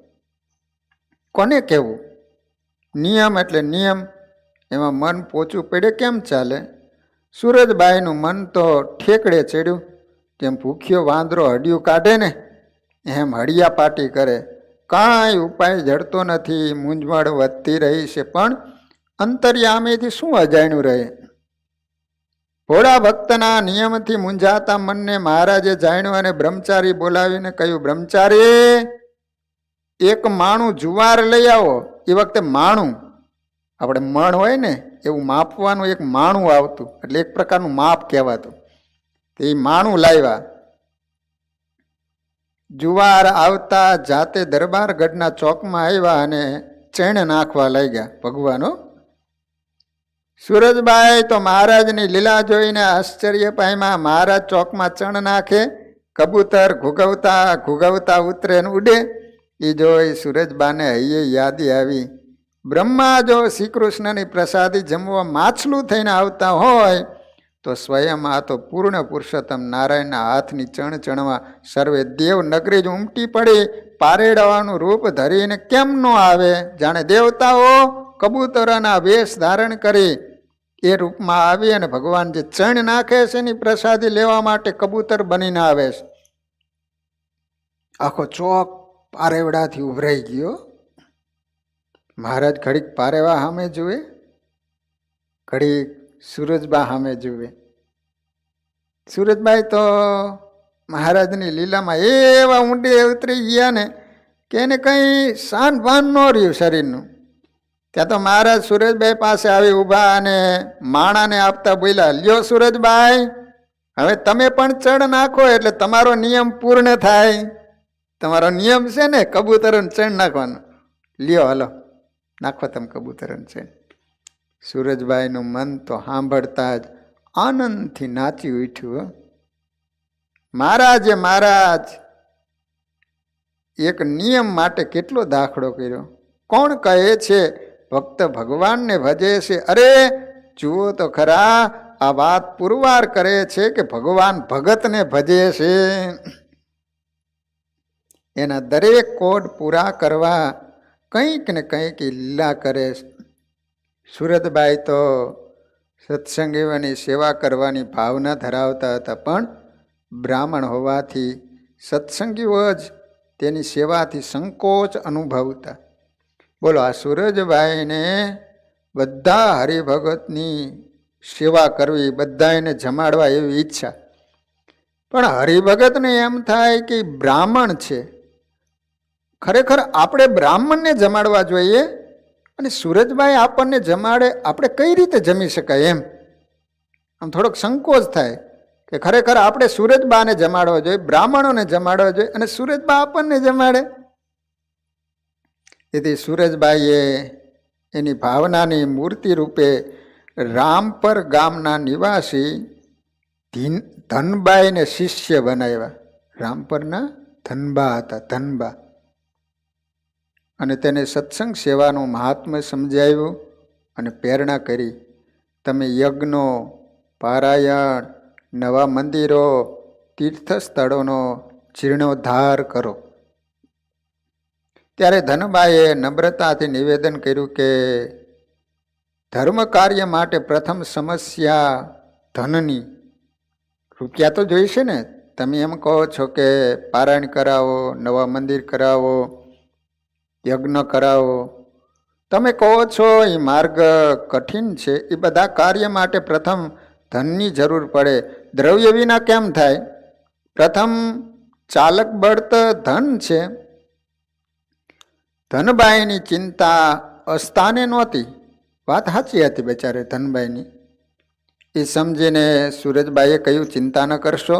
કોને કહેવું? નિયમ એટલે નિયમ, એમાં મન પોચું પડે કેમ ચાલે? સૂરજબાઈનું મન તો ઠેકડે ચડ્યું. જેમ ભૂખ્યો વાંદરો હડિયું કાઢે ને એમ હડિયા પાટી કરે. કાંઈ ઉપાય જડતો નથી, મૂંઝવણ વધતી રહી છે, પણ અંતર્યામીથી શું અજાણ્યું રહે? ભોળા ભક્તના નિયમથી મૂંઝાતા મનને મહારાજે જાણ્યું અને બ્રહ્મચારી બોલાવીને કહ્યું, બ્રહ્મચારી, એક માણું જુવાર લઈ આવો. એ વખતે માણું, આપણે મણ હોય ને એવું માપવાનું એક માણું આવતું, એટલે એક પ્રકારનું માપ કહેવાતું. એ માણું લાવ્યા. જુવાર આવતા જાતે દરબારગઢના ચોકમાં આવ્યા અને ચણ નાખવા લાગ્યા ભગવાનો. સુરજબાઈ તો મહારાજની લીલા જોઈને આશ્ચર્ય પામ્યા. મહારાજ ચોકમાં ચણ નાખે, કબૂતર ઘૂઘવતા ઘૂઘવતા ઉતરે ને ઉડે. એ જોઈ સુરજબાને હૈયે યાદી આવી. બ્રહ્મા જો શ્રી કૃષ્ણની પ્રસાદી જમવા માછલું થઈને આવતા હોય તો સ્વયં આ તો પૂર્ણ પુરુષોત્તમ નારાયણના હાથની ચણ ચણવા સર્વે દેવ નગરી જ ઉમટી પડી પારેડવાનું રૂપ ધરીને કેમ ન આવે? જાણે દેવતાઓ કબૂતરોના વેશ ધારણ કરી એ રૂપમાં આવી અને ભગવાન જે ચણ નાખે છે એની પ્રસાદી લેવા માટે કબૂતર બનીને આવે છે. આખો ચોક પારેવડાથી ઉભરાઈ ગયો. મહારાજ ઘડીક પારેવા સામે જુએ, ઘડીક સુરજબા સામે જુએ. સુરજબાઈ તો મહારાજની લીલામાં એવા ઊંડે ઉતરી ગયા ને કે એને કંઈ શાન ભાન ન રહ્યું શરીરનું. ત્યાં તો મહારાજ સુરજબાઈ પાસે આવી ઊભા અને માણાને આપતા બોલ્યા, લ્યો સુરજબાઈ, હવે તમે પણ ચણ નાખો એટલે તમારો નિયમ પૂર્ણ થાય. તમારો નિયમ છે ને કબૂતરોને ચણ નાખવાનો. લ્યો હાલો નાખો તમે કબૂતરોને ચણ. સુરજબાઈનું મન તો સાંભળતા જ આનંદથી નાચી ઉઠ્યું. મહારાજે મહારાજ એક નિયમ માટે કેટલો દાખલો કર્યો. કોણ કહે છે ભક્ત ભગવાનને ભજે છે? અરે જુઓ તો ખરા, આ વાત પુરવાર કરે છે કે ભગવાન ભગતને ભજે છે. એના દરેક કોડ પૂરા કરવા કંઈક ને કંઈક લીલા કરે છે. સુરતબાઈ તો સત્સંગીઓની સેવા કરવાની ભાવના ધરાવતા હતા, પણ બ્રાહ્મણ હોવાથી સત્સંગીઓ જ તેની સેવાથી સંકોચ અનુભવતા. બોલો, આ સુરજબાઈને બધા હરિભગતની સેવા કરવી, બધાને જમાડવા એવી ઈચ્છા. પણ હરિભગતને એમ થાય કે બ્રાહ્મણ છે, ખરેખર આપણે બ્રાહ્મણને જમાડવા જોઈએ અને સુરજબાઈ આપણને જમાડે, આપણે કઈ રીતે જમી શકાય? એમ આમ થોડોક સંકોચ થાય કે ખરેખર આપણે સુરજબાને જમાડવા જોઈએ, બ્રાહ્મણોને જમાડવા જોઈએ અને સુરજબા આપણને જમાડે. તેથી સુરજબાઈએ એની ભાવનાની મૂર્તિ રૂપે રામપર ગામના નિવાસી ધનબાઈને શિષ્ય બનાવ્યા. રામપરના ધનબા હતા, ધનબા. અને તેને સત્સંગ સેવાનું મહાત્મ્ય સમજાવ્યું અને પ્રેરણા કરી. તમે યજ્ઞો, પારાયણ, નવા મંદિરો, તીર્થ સ્થળોનો જીર્ણોદ્ધાર કરો. ત્યારે ધનબાઈએ નમ્રતાથી નિવેદન કર્યું કે ધર્મ કાર્ય માટે પ્રથમ સમસ્યા ધનની. રૂપિયા તો જોઈશે ને. તમે એમ કહો છો કે પારાયણ કરાવો, નવા મંદિર કરાવો, યજ્ઞ કરાવો, તમે કહો છો એ માર્ગ કઠિન છે. એ બધા કાર્ય માટે પ્રથમ ધનની જરૂર પડે. દ્રવ્ય વિના કેમ થાય? પ્રથમ ચાલક બળ તો ધન છે. ધનબાઈની ચિંતા અસ્થાને નહોતી. વાત સાચી હતી બેચારે ધનબાઈની. એ સમજીને સુરજબાઈએ કહ્યું, ચિંતા ન કરશો,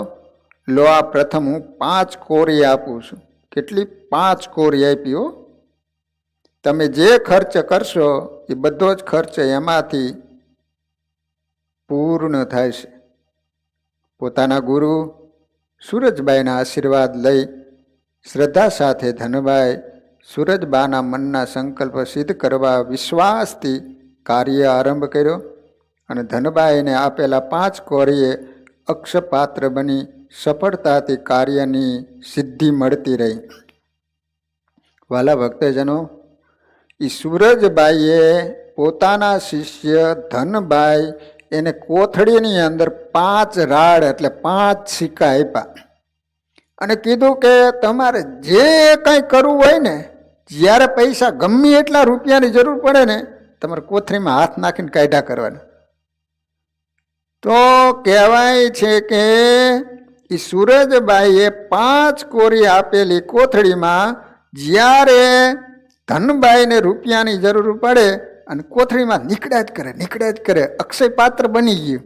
લો આ પ્રથમ હું 5 કોરી આપું છું. કેટલી? 5 કોરી આપી હો. તમે જે ખર્ચ કરશો એ બધો જ ખર્ચ એમાંથી પૂર્ણ થાય છે. પોતાના ગુરુ સુરજબાઈના આશીર્વાદ લઈ શ્રદ્ધા સાથે ધનબાઈ સુરજબાના મનના સંકલ્પ સિદ્ધ કરવા વિશ્વાસથી કાર્ય આરંભ કર્યો અને ધનબાઈને આપેલા 5 કોરીએ અક્ષપાત્ર બની સફળતાથી કાર્યની સિદ્ધિ મળતી રહી. વાલા ભક્તજનો, એ સુરજબાઈએ પોતાના શિષ્ય ધનબાઈ એને કોથળીની અંદર 5 રાડ એટલે 5 સિક્કા આપ્યા અને કીધું કે તમારે જે કંઈ કરવું હોય ને, જ્યારે પૈસા ગમે એટલા રૂપિયાની જરૂર પડે ને, તમારે કોથળીમાં હાથ નાખીને કાયદા કરવાના. તો કહેવાય છે કે એ સૂરજબાઈએ 5 કોરી આપેલી કોથળીમાં જ્યારે ધનબાઈને રૂપિયાની જરૂર પડે અને કોથળીમાં નીકળ્યા જ કરે અક્ષય પાત્ર બની ગયું.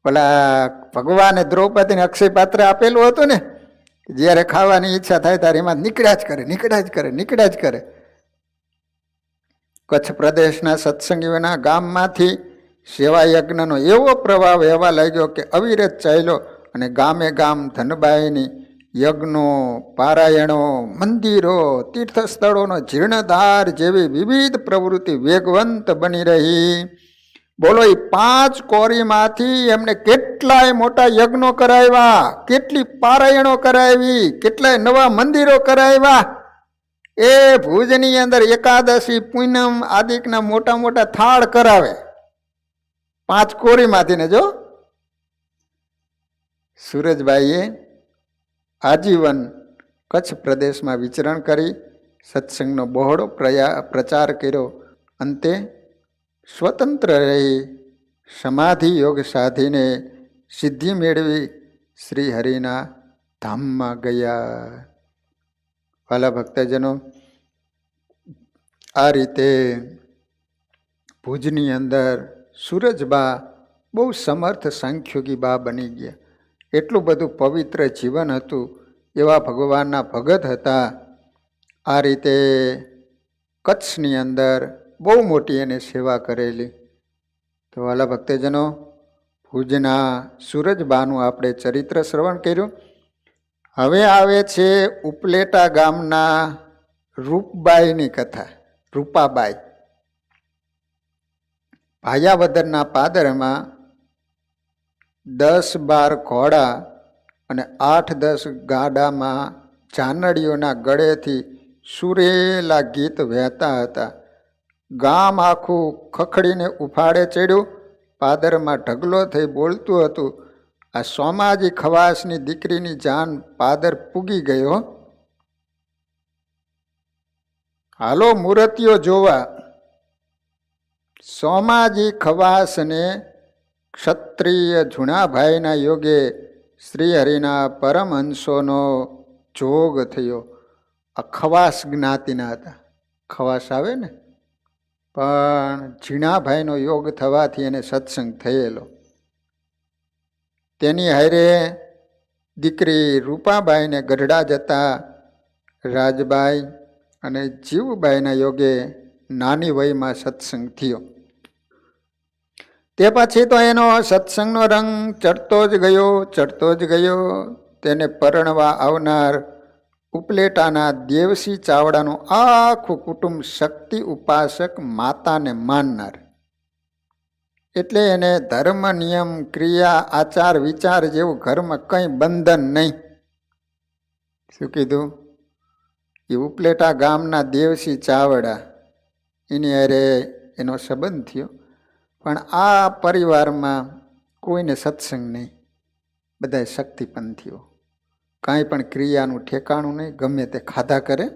પેલા ભગવાને દ્રૌપદીને અક્ષય પાત્ર આપેલું હતું ને, જ્યારે ખાવાની ઈચ્છા થાય ત્યારે એમાં નીકળ્યા જ કરે. કચ્છ પ્રદેશના સત્સંગીઓના ગામમાંથી સેવા યજ્ઞનો એવો પ્રભાવ એવા લાગ્યો કે અવિરત ચાલ્યો અને ગામે ગામ ધનબાઈની યજ્ઞો, પારાયણો, મંદિરો, તીર્થસ્થળોનો જીર્ણધાર જેવી વિવિધ પ્રવૃત્તિ વેગવંત બની રહી. બોલો, એ 5 કોરીમાંથી એમને કેટલાય મોટા યજ્ઞો કરાવ્યા, કેટલી પારાયણો કરાવી, કેટલાય નવા મંદિરો કરાવ્યા. એ ભુજની અંદર એકાદશી, પૂનમ આદિકના મોટા મોટા થાળ કરાવે 5 કોરીમાંથી ને. જો સૂરજબાઈએ આજીવન કચ્છ પ્રદેશમાં વિચરણ કરી સત્સંગનો બહોળો પ્રચાર કર્યો. અંતે સ્વતંત્ર રહી સમાધિ યોગ સાધીને સિદ્ધિ મેળવી શ્રી હરિના ધામમાં ગયા. વાલા ભક્તજનો, આ રીતે ભુજની અંદર સૂરજબા બહુ સમર્થ સાંખ્યોગી બા બની ગયા. એટલું બધું પવિત્ર જીવન હતું, એવા ભગવાનના ભગત હતા. આ રીતે કચ્છની અંદર બહુ મોટી એને સેવા કરેલી. તો વાલા ભક્તજનો, ભુજના સૂરજબાનું આપણે ચરિત્ર શ્રવણ કર્યું. હવે આવે છે ઉપલેટા ગામના રૂપબાઈની કથા. રૂપાબાઈ ભાયાવદરના પાદરમાં 10-12 ઘોડા અને 8-10 ગાડામાં જાનડીઓના ગળેથી સુરેલા ગીત વહેતા હતા. ગામ આખું ખખડીને ઉફાળે ચડ્યું. પાદરમાં ઢગલો થઈ બોલતું હતું, આ સોમાજી ખવાસની દીકરીની જાન પાદર પૂગી ગયો. હાલો મૂર્તિઓ જોવા. સોમાજી ખવાસને ક્ષત્રિય ઝુણાભાઈના યોગે શ્રી હરિના પરમહંસોનો જોગ થયો. આ ખવાસ જ્ઞાતિના હતા. ખવાસ આવે ને, પણ ઝીણાભાઈનો યોગ થવાથી એને સત્સંગ થયેલો. તેની હારે દીકરી રૂપાબાઈને ગઢડા જતા રાજબાઈ અને જીવબાઈના યોગે નાની વયમાં સત્સંગ થયો. તે પછી તો એનો સત્સંગનો રંગ ચડતો જ ગયો. તેને પરણવા આવનાર ઉપલેટાના દેવસી ચાવડાનું આખું કુટુંબ શક્તિ ઉપાસક માતાને માનનાર. એટલે એને ધર્મ, નિયમ, ક્રિયા, આચાર, વિચાર જેવું ઘરમાં કંઈ બંધન નહીં. શું કીધું? એ ઉપલેટા ગામના દેવસી ચાવડા, એની હારે એનો સંબંધ થયો. પણ આ પરિવારમાં કોઈને સત્સંગ નહીં, બધા શક્તિપંથીઓ. કાંઈ પણ ક્રિયાનું ઠેકાણું નહીં, ગમે તે ખાધા કરે.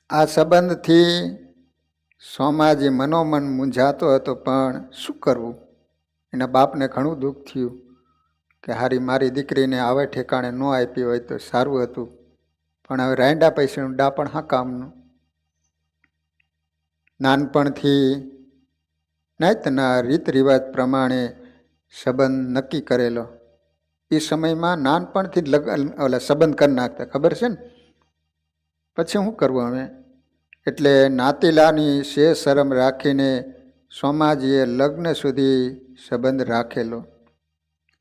આ સંબંધથી સોમાજી મનોમન મૂંઝાતો હતો, પણ શું કરવું? એના બાપને ઘણું દુઃખ થયું કે હારી મારી દીકરીને આવા ઠેકાણે ન આપી હોય તો સારું હતું, પણ હવે રાંડા પૈસાનું ડાપણ હા કામનું. નાનપણથી નાતના રીત રિવાજ પ્રમાણે સંબંધ નક્કી કરેલો. એ સમયમાં નાનપણથી જ સંબંધ કરી નાખતા, ખબર છે ને? પછી શું કરવું હવે? એટલે નાતીલાની શરમ રાખીને સોમાજીએ લગ્ન સુધી સંબંધ રાખેલો.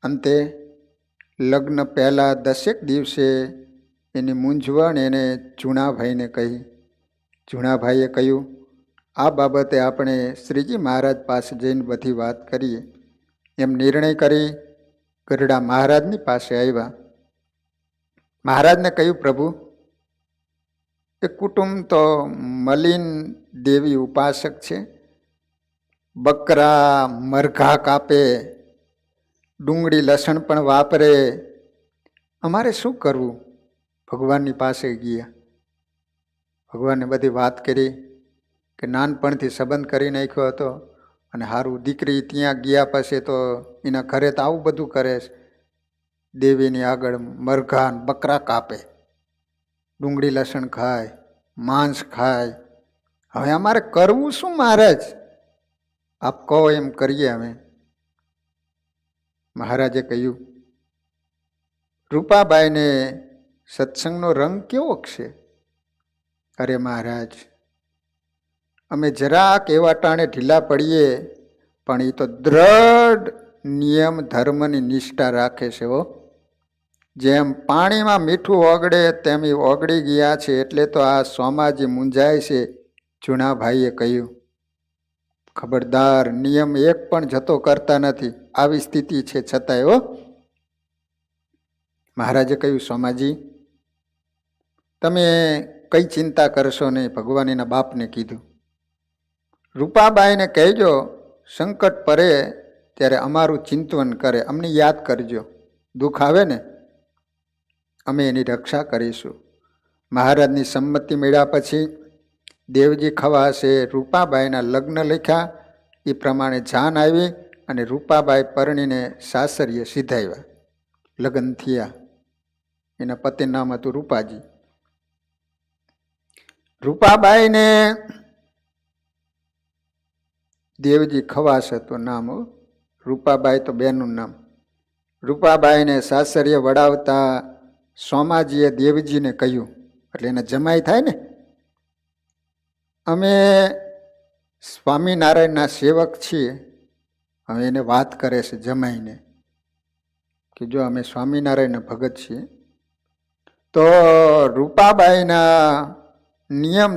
અંતે લગ્ન પહેલાં 10 દિવસે એની મૂંઝવણ એને ઝુણાભાઈને કહી. ઝુણાભાઈએ કહ્યું, આ બાબતે આપણે શ્રીજી મહારાજ પાસે જઈને બધી વાત કરીએ. એમ નિર્ણય કરી ગઢડા મહારાજની પાસે આવ્યા. મહારાજને કહ્યું, પ્રભુ, એ કુટુંબ તો મલિન દેવી ઉપાસક છે. બકરા મરઘા કાપે, ડુંગળી લસણ પણ વાપરે. અમારે શું કરવું? ભગવાનની પાસે ગયા. ભગવાનને બધી વાત કરી કે નાનપણથી સંબંધ કરી નાખ્યો હતો અને હારું દીકરી ત્યાં ગયા પછી તો એના ઘરે તો આવું બધું કરે છે. દેવીની આગળ મરઘા ને બકરા કાપે, ડુંગળી લસણ ખાય, માંસ ખાય. હવે અમારે કરવું શું મહારાજ? આપ કહો એમ કરીએ અમે. મહારાજે કહ્યું, રૂપાબાઈને સત્સંગનો રંગ કેવો છે? અરે મહારાજ, અમે જરાક એવા ટાણે ઢીલા પડીએ પણ એ તો દ્રઢ નિયમ ધર્મની નિષ્ઠા રાખે છે. હો, જેમ પાણીમાં મીઠું ઓગળે તેમ એ ઓગળી ગયા છે. એટલે તો આ સોમાજી મૂંઝાય છે. જૂના ભાઈએ કહ્યું, ખબરદાર, નિયમ એક પણ જતો કરતા નથી. આવી સ્થિતિ છે છતાંય. હો, મહારાજે કહ્યું, સોમાજી તમે કઈ ચિંતા કરશો નહીં. ભગવાન એના બાપને કીધું, રૂપાબાઈને કહેજો સંકટ પરે ત્યારે અમારું ચિંતન કરે, અમને યાદ કરજો. દુઃખ આવે ને અમે એની રક્ષા કરીશું. મહારાજની સંમતિ મળ્યા પછી દેવજી ખવાસે રૂપાબાઈના લગ્ન લખ્યા. એ પ્રમાણે જાન આવી અને રૂપાબાઈ પરણીને સાસરીએ સીધાવ્યા. લગ્ન થયા. એના પતિ નામ હતું રૂપાજી. રૂપાબાઈને દેવજી ખવાસ હતું નામ. રૂપાબાઈ તો બેનનું નામ. રૂપાબાઈને સાસરીએ વડાવતા સોમાજીએ દેવજીને કહ્યું, એટલે એને જમાઈ થાય ને, અમે સ્વામિનારાયણના સેવક છીએ. હવે એને વાત કરે છે જમાઈને કે જો અમે સ્વામિનારાયણના ભગત છીએ તો રૂપાબાઈના નિયમ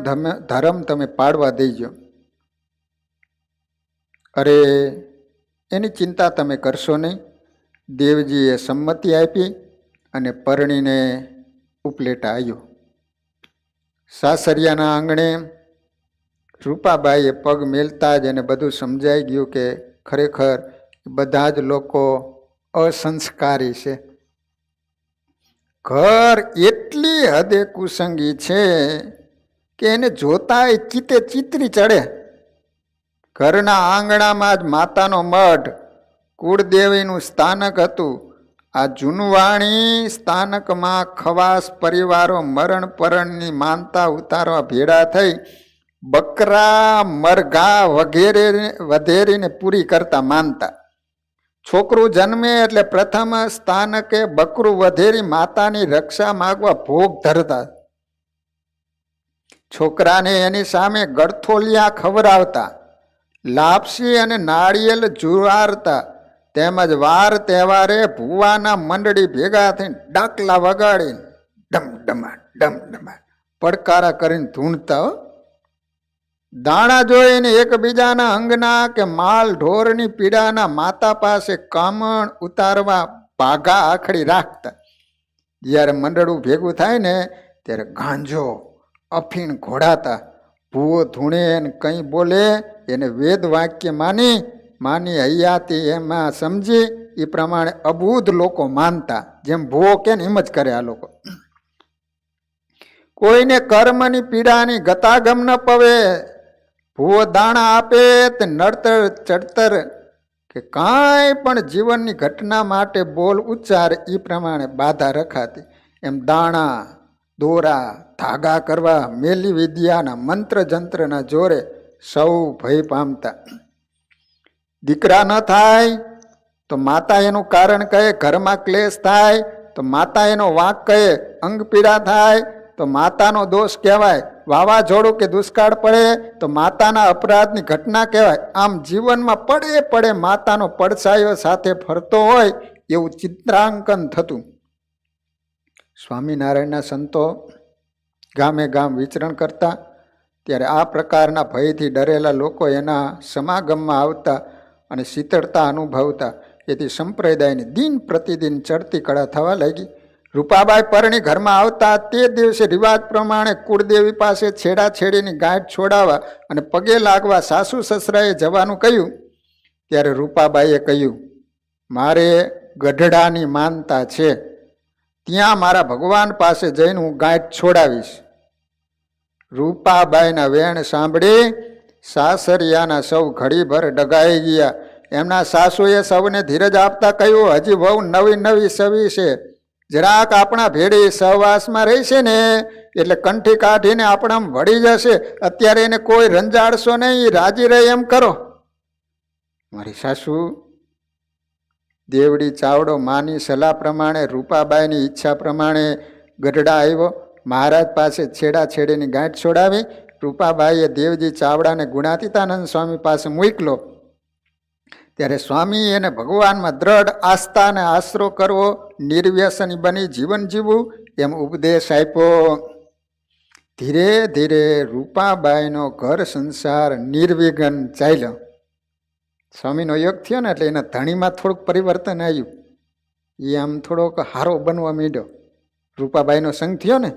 ધર્મ તમે પાડવા દેજો. અરે એની ચિંતા તમે કરશો નહીં. દેવજીએ સંમતિ આપી અને પરણીને ઉપલેટા આવ્યો. સાસરિયાના આંગણે રૂપાબાઈએ પગ મેલતા જ એને બધું સમજાઈ ગયું કે ખરેખર બધા જ લોકો અસંસ્કારી છે. ઘર એટલી હદે કુસંગી છે કે એને જોતા ચિત્તે ચિત્રી ચડે. ઘરના આંગણામાં જ માતાનો મઢ, કુળદેવીનું સ્થાનક હતું. આ જૂનવાણી સ્થાનકમાં ખવાસ પરિવારો મરણ પરણની માનતા ઉતારવા ભેળા થઈ બકરા મરઘા વગેરે વધેરીને પૂરી કરતા માનતા. છોકરું જન્મે એટલે પ્રથમ સ્થાનકે બકરું વધેરી માતાની રક્ષા માગવા ભોગ ધરતા. છોકરાને એની સામે ગળથોલિયા ખવડાવતા, લાપસી અને નાળિયેર જુવારતા. તેમજ વાર તહેવારે ભુવાના મંડળી ભેગા થઈને ડાકલા વગાડીને ડમડમા પડકારા કરીને ધૂણતા. દાણા જોઈને એકબીજાના અંગના કે માલ ઢોરની પીડાના માતા પાસે કામણ ઉતારવા ભાગા આખડી રાખતા. જ્યારે મંડળું ભેગું થાય ને ત્યારે ગાંજો અફીણ ઘોડાતા. ભૂવો ધૂણે ને કંઈ બોલે એને વેદ વાક્ય માની હૈયાતી એમાં સમજી એ પ્રમાણે અબૂધ લોકો માનતા. જેમ ભૂવો કે ને એમ જ કરે આ લોકો. કોઈને કર્મની પીડાની ગતાગમ ન પવે. ભૂવો દાણા આપે તે નડતર ચડતર કે કાંઈ પણ જીવનની ઘટના માટે બોલ ઉચ્ચાર એ પ્રમાણે બાધા રખાતી. એમ દાણા દોરા ધાગા કરવા મેલી વિદ્યાના મંત્ર જંત્રના જોરે સૌ ભય પામતા. દીકરા ન થાય તો માતા એનું કારણ કહે, ઘરમાં ક્લેશ થાય તો માતા એનો વાંક કહે, અંગ પીડા થાય તો માતાનો દોષ કહેવાય, વાવાઝોડું કે દુષ્કાળ પડે તો માતાના અપરાધની ઘટના કહેવાય. આમ જીવનમાં પડે પડે માતાનો પડછાયો સાથે ફરતો હોય એવું ચિત્રાંકન થતું. સ્વામિનારાયણના સંતો ગામે ગામ વિચરણ કરતા ત્યારે આ પ્રકારના ભયથી ડરેલા લોકો એના સમાગમમાં આવતા અને શીતળતા અનુભવતા. એથી સંપ્રદાયની દિન પ્રતિદિન ચડતી કળા થવા લાગી. રૂપાબાઈ પરણી ઘરમાં આવતા તે દિવસે રિવાજ પ્રમાણે કુળદેવી પાસે છેડાછેડીની ગાંઠ છોડાવવા અને પગે લાગવા સાસુ સસરાએ જવાનું કહ્યું. ત્યારે રૂપાબાઈએ કહ્યું, મારે ગઢડાની માનતા છે, ત્યાં મારા ભગવાન પાસે જઈને હું ગાંઠ છોડાવીશ. રૂપાબાઈના વેણ સાંભળી સાસરિયાના સૌ ઘડીભર ડગાઈ ગયા. એમના સાસુએ સૌને ધીરજ આપતા કહ્યું, હજી બહુ નવી નવી સવી છે, જરાક આપણા ભેડી સહવાસમાં રહેશે ને એટલે કંઠી કાઢીને આપણા વળી જશે. અત્યારે એને કોઈ રંજાડશો નહીં, રાજી રહે એમ કરો. મારી સાસુ દેવડી ચાવડો માની સલાહ પ્રમાણે, રૂપાબાઈની ઈચ્છા પ્રમાણે ગઢડા આવ્યો. મહારાજ પાસે છેડાછેડીની ગાંઠ છોડાવી. રૂપાબાઈએ દેવજી ચાવડાને ગુણાતીતાનંદ સ્વામી પાસે મોકલો. ત્યારે સ્વામી એને ભગવાનમાં દ્રઢ આસ્થા અને આશરો કરવો, નિર્વ્યસની બની જીવન જીવવું એમ ઉપદેશ આપ્યો. ધીરે ધીરે રૂપાબાઈનો ઘર સંસાર નિર્વિઘ્ન ચાલ્યો. સ્વામીનો યોગ થયો ને એટલે એના ધણીમાં થોડુંક પરિવર્તન આવ્યું. એ આમ થોડોક હારો બનવા માંડ્યો. રૂપાબાઈનો સંગ થયો ને,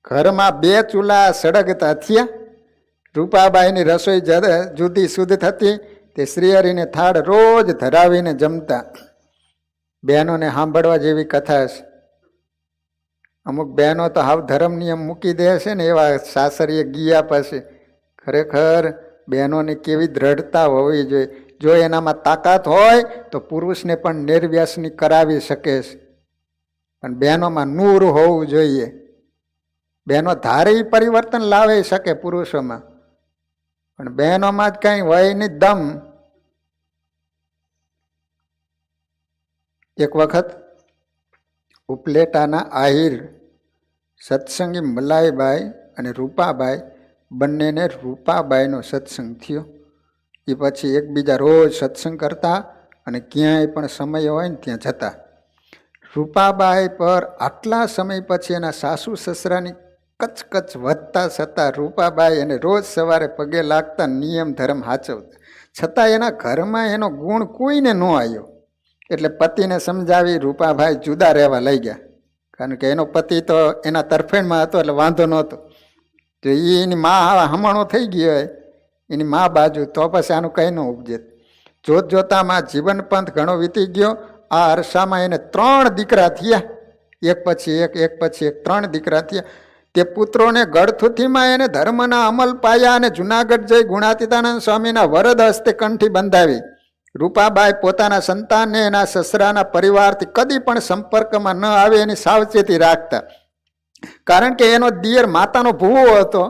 ઘરમાં 2 ચૂલા સળગતા થયા. રૂપાબાઈની રસોઈ જુદી શુદ્ધ થતી. તે શ્રીહરિને થાળ રોજ ધરાવીને જમતા. બહેનોને સાંભળવા જેવી કથા છે. અમુક બહેનો તો હાવ ધર્મ નિયમ મૂકી દે છે ને, એવા સાસરીએ ગયા પછી ખરેખર બહેનોની કેવી દ્રઢતા હોવી જોઈએ. જો એનામાં તાકાત હોય તો પુરુષને પણ નિર્વ્યસની કરાવી શકે છે. પણ બહેનોમાં નૂર હોવું જોઈએ. બહેનો ધારી પરિવર્તન લાવી શકે પુરુષોમાં, પણ બહેનોમાં જ કંઈ હોય નહીં દમ. એક વખત ઉપલેટાના આહિર સત્સંગી મલાઈબાઈ અને રૂપાબાઈ બંનેને રૂપાબાઈનો સત્સંગ થયો. એ પછી એકબીજા રોજ સત્સંગ કરતા અને ક્યાંય પણ સમય હોય ને ત્યાં જતા. રૂપાબાઈ પર આટલા સમય પછી એના સાસુ સસરાની કચકચ વધતા છતાં રૂપાબાઈ એને રોજ સવારે પગે લાગતા, નિયમ ધર્મ હાચવતા. છતાં એના ઘરમાં એનો ગુણ કોઈને ન આવ્યો. એટલે પતિને સમજાવી રૂપાભાઈ જુદા રહેવા લઈ ગયા. કારણ કે એનો પતિ તો એના તરફેણમાં હતો એટલે વાંધો નહોતો. જો એની મા હમણો થઈ ગયો હોય એની મા બાજુ, તો પછી આનું કંઈ ન ઉપજે. જોત જોતામાં જીવન પંથ ઘણો વીતી ગયો. આ અરસામાં એને 3 દીકરા થયા. એક પછી એક પછી એક 3 દીકરા થયા. તે પુત્રોને ગળથુથીમાં એને ધર્મના અમલ પાયા અને જુનાગઢ જઈ ગુણાતીતાનંદ સ્વામીના વરદ હસ્તે કંઠી બંધાવી. રૂપાબાઈ પોતાના સંતાનને એના સસરાના પરિવારથી કદી પણ સંપર્કમાં ન આવે એની સાવચેતી રાખતા. કારણ કે એનો દિયર માતાનો ભૂવો હતો.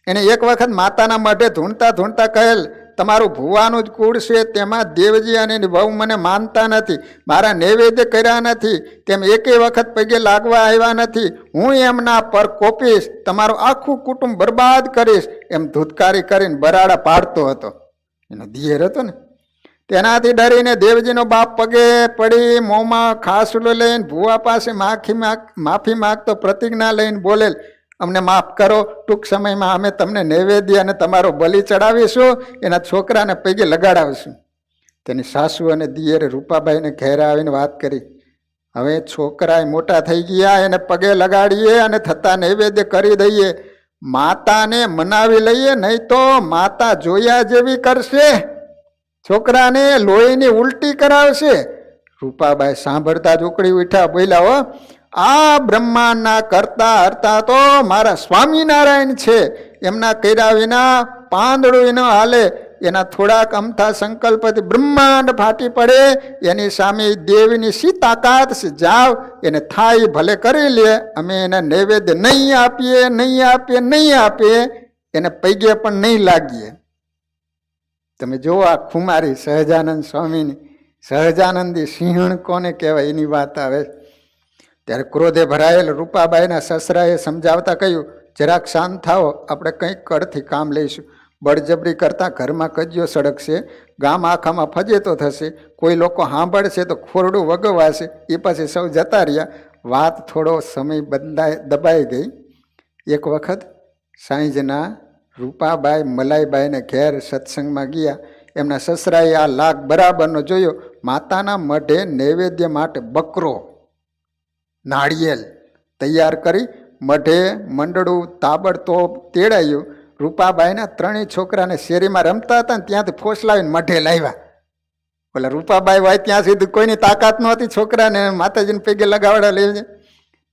એને એક વખત માતાના મઢે ધૂણતા ધૂણતા કહેલ, તમારું ભૂવાનું જ કુળ છે, તેમાં દેવજી અને એની વહુ મને માનતા નથી, મારા નૈવેદ્ય કર્યા નથી, તેમ એકેય વખત પગે લાગવા આવ્યા નથી. હું એમના પર કોપીશ, તમારું આખું કુટુંબ બરબાદ કરીશ, એમ ધૂતકારી કરીને બરાડા પાડતો હતો. એનો દિયર હતો ને. તેનાથી ડરીને દેવજીનો બાપ પગે પડી મોંમાં ખાસુલો લઈને ભુવા પાસે માફી માગતો પ્રતિજ્ઞા લઈને બોલેલ, અમને માફ કરો, ટૂંક સમયમાં અમે તમને નૈવેદ્ય અને તમારો બલિ ચડાવીશું, એના છોકરાને પગે લગાડાવીશું. તેની સાસુ અને દિયરે રૂપાબાઈને ઘેર આવીને વાત કરી, હવે છોકરા મોટા થઈ ગયા, એને પગે લગાડીએ અને થતા નૈવેદ્ય કરી દઈએ, માતાને મનાવી લઈએ, નહીં તો માતા જોયા જેવી કરશે, છોકરાને લોહીની ઉલટી કરાવશે. રૂપાબાઈ સાંભળતા જ ઉકળી ઉઠ્યા, બોલ્યા, હો આ બ્રહ્માંડના કરતા હરતા તો મારા સ્વામિનારાયણ છે, એમના કર્યા વિના પાંદડું ન હાલે. એના થોડાક અમથા સંકલ્પથી બ્રહ્માંડ ફાટી પડે, એની સામે દેવીની શી તાકાત છે, જાવ એને થાય ભલે કરી લે, અમે એને નૈવેદ્ય નહીં આપીએ, નહીં આપીએ, નહીં આપીએ, એને પૈગે પણ નહીં લાગીએ. તમે જુઓ આ ખુમારી સહજાનંદ સ્વામીની, સહજાનંદી સિંહણ કોને કહેવાય એની વાત આવે. ત્યારે ક્રોધે ભરાયેલ રૂપાબાઈના સસરાએ સમજાવતા કહ્યું, જરાક શાંત થાઓ, આપણે કંઈક કડથી કામ લઈશું. બળજબરી કરતાં ઘરમાં કજિયો સળગશે, ગામ આખામાં ફજેતો થશે, કોઈ લોકો સાંભળશે તો ખોરડું વગવાશે. એ પછી સૌ જતા રહ્યા. વાત થોડો સમય દબાઈ ગઈ. એક વખત સાંજના રૂપાબાઈ મલાઈબાઈને ઘેર સત્સંગમાં ગયા. એમના સસરાએ આ લાગ બરાબરનો જોયો. માતાના મઢે નૈવેદ્ય માટે બકરો, નાળિયેર તૈયાર કરી મઢે મંડળું તાબડતોબ તેડાયું. રૂપાબાઈના 3 છોકરાને શેરીમાં રમતા હતા ને ત્યાંથી ફોસલાવીને મઢે લાવ્યા. ઓલા રૂપાબાઈ હોય ત્યાં સુધી કોઈની તાકાત નહોતી છોકરાને માતાજીને પગે લગાવડા લઈ જાય.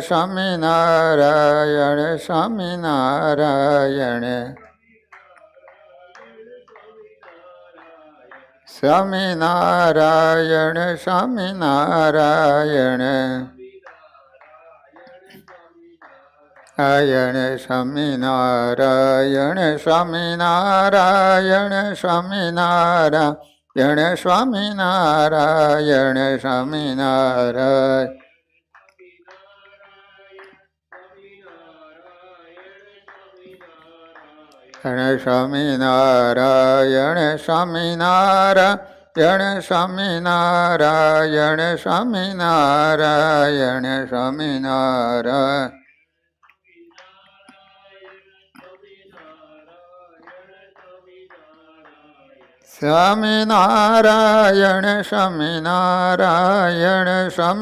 સ્વામિનારાયણ સ્વામિનારાયણ સ્વામિનારાયણ સ્વામિનારાયણ આયણ સ્વામિનારાયણ સ્વામિનારાયણ સ્વામિનારાયણ સ્વામિનારાયણ સ્વામિનારાયણ સ્વામિનારાયણ સ્વામિનારાયણ સ્વામિનારાયણ સ્વામિનારાયણ સ્વામિનારાયણ સ્વામિનારાયણ સ્વામિનારાયણ સ્વામિ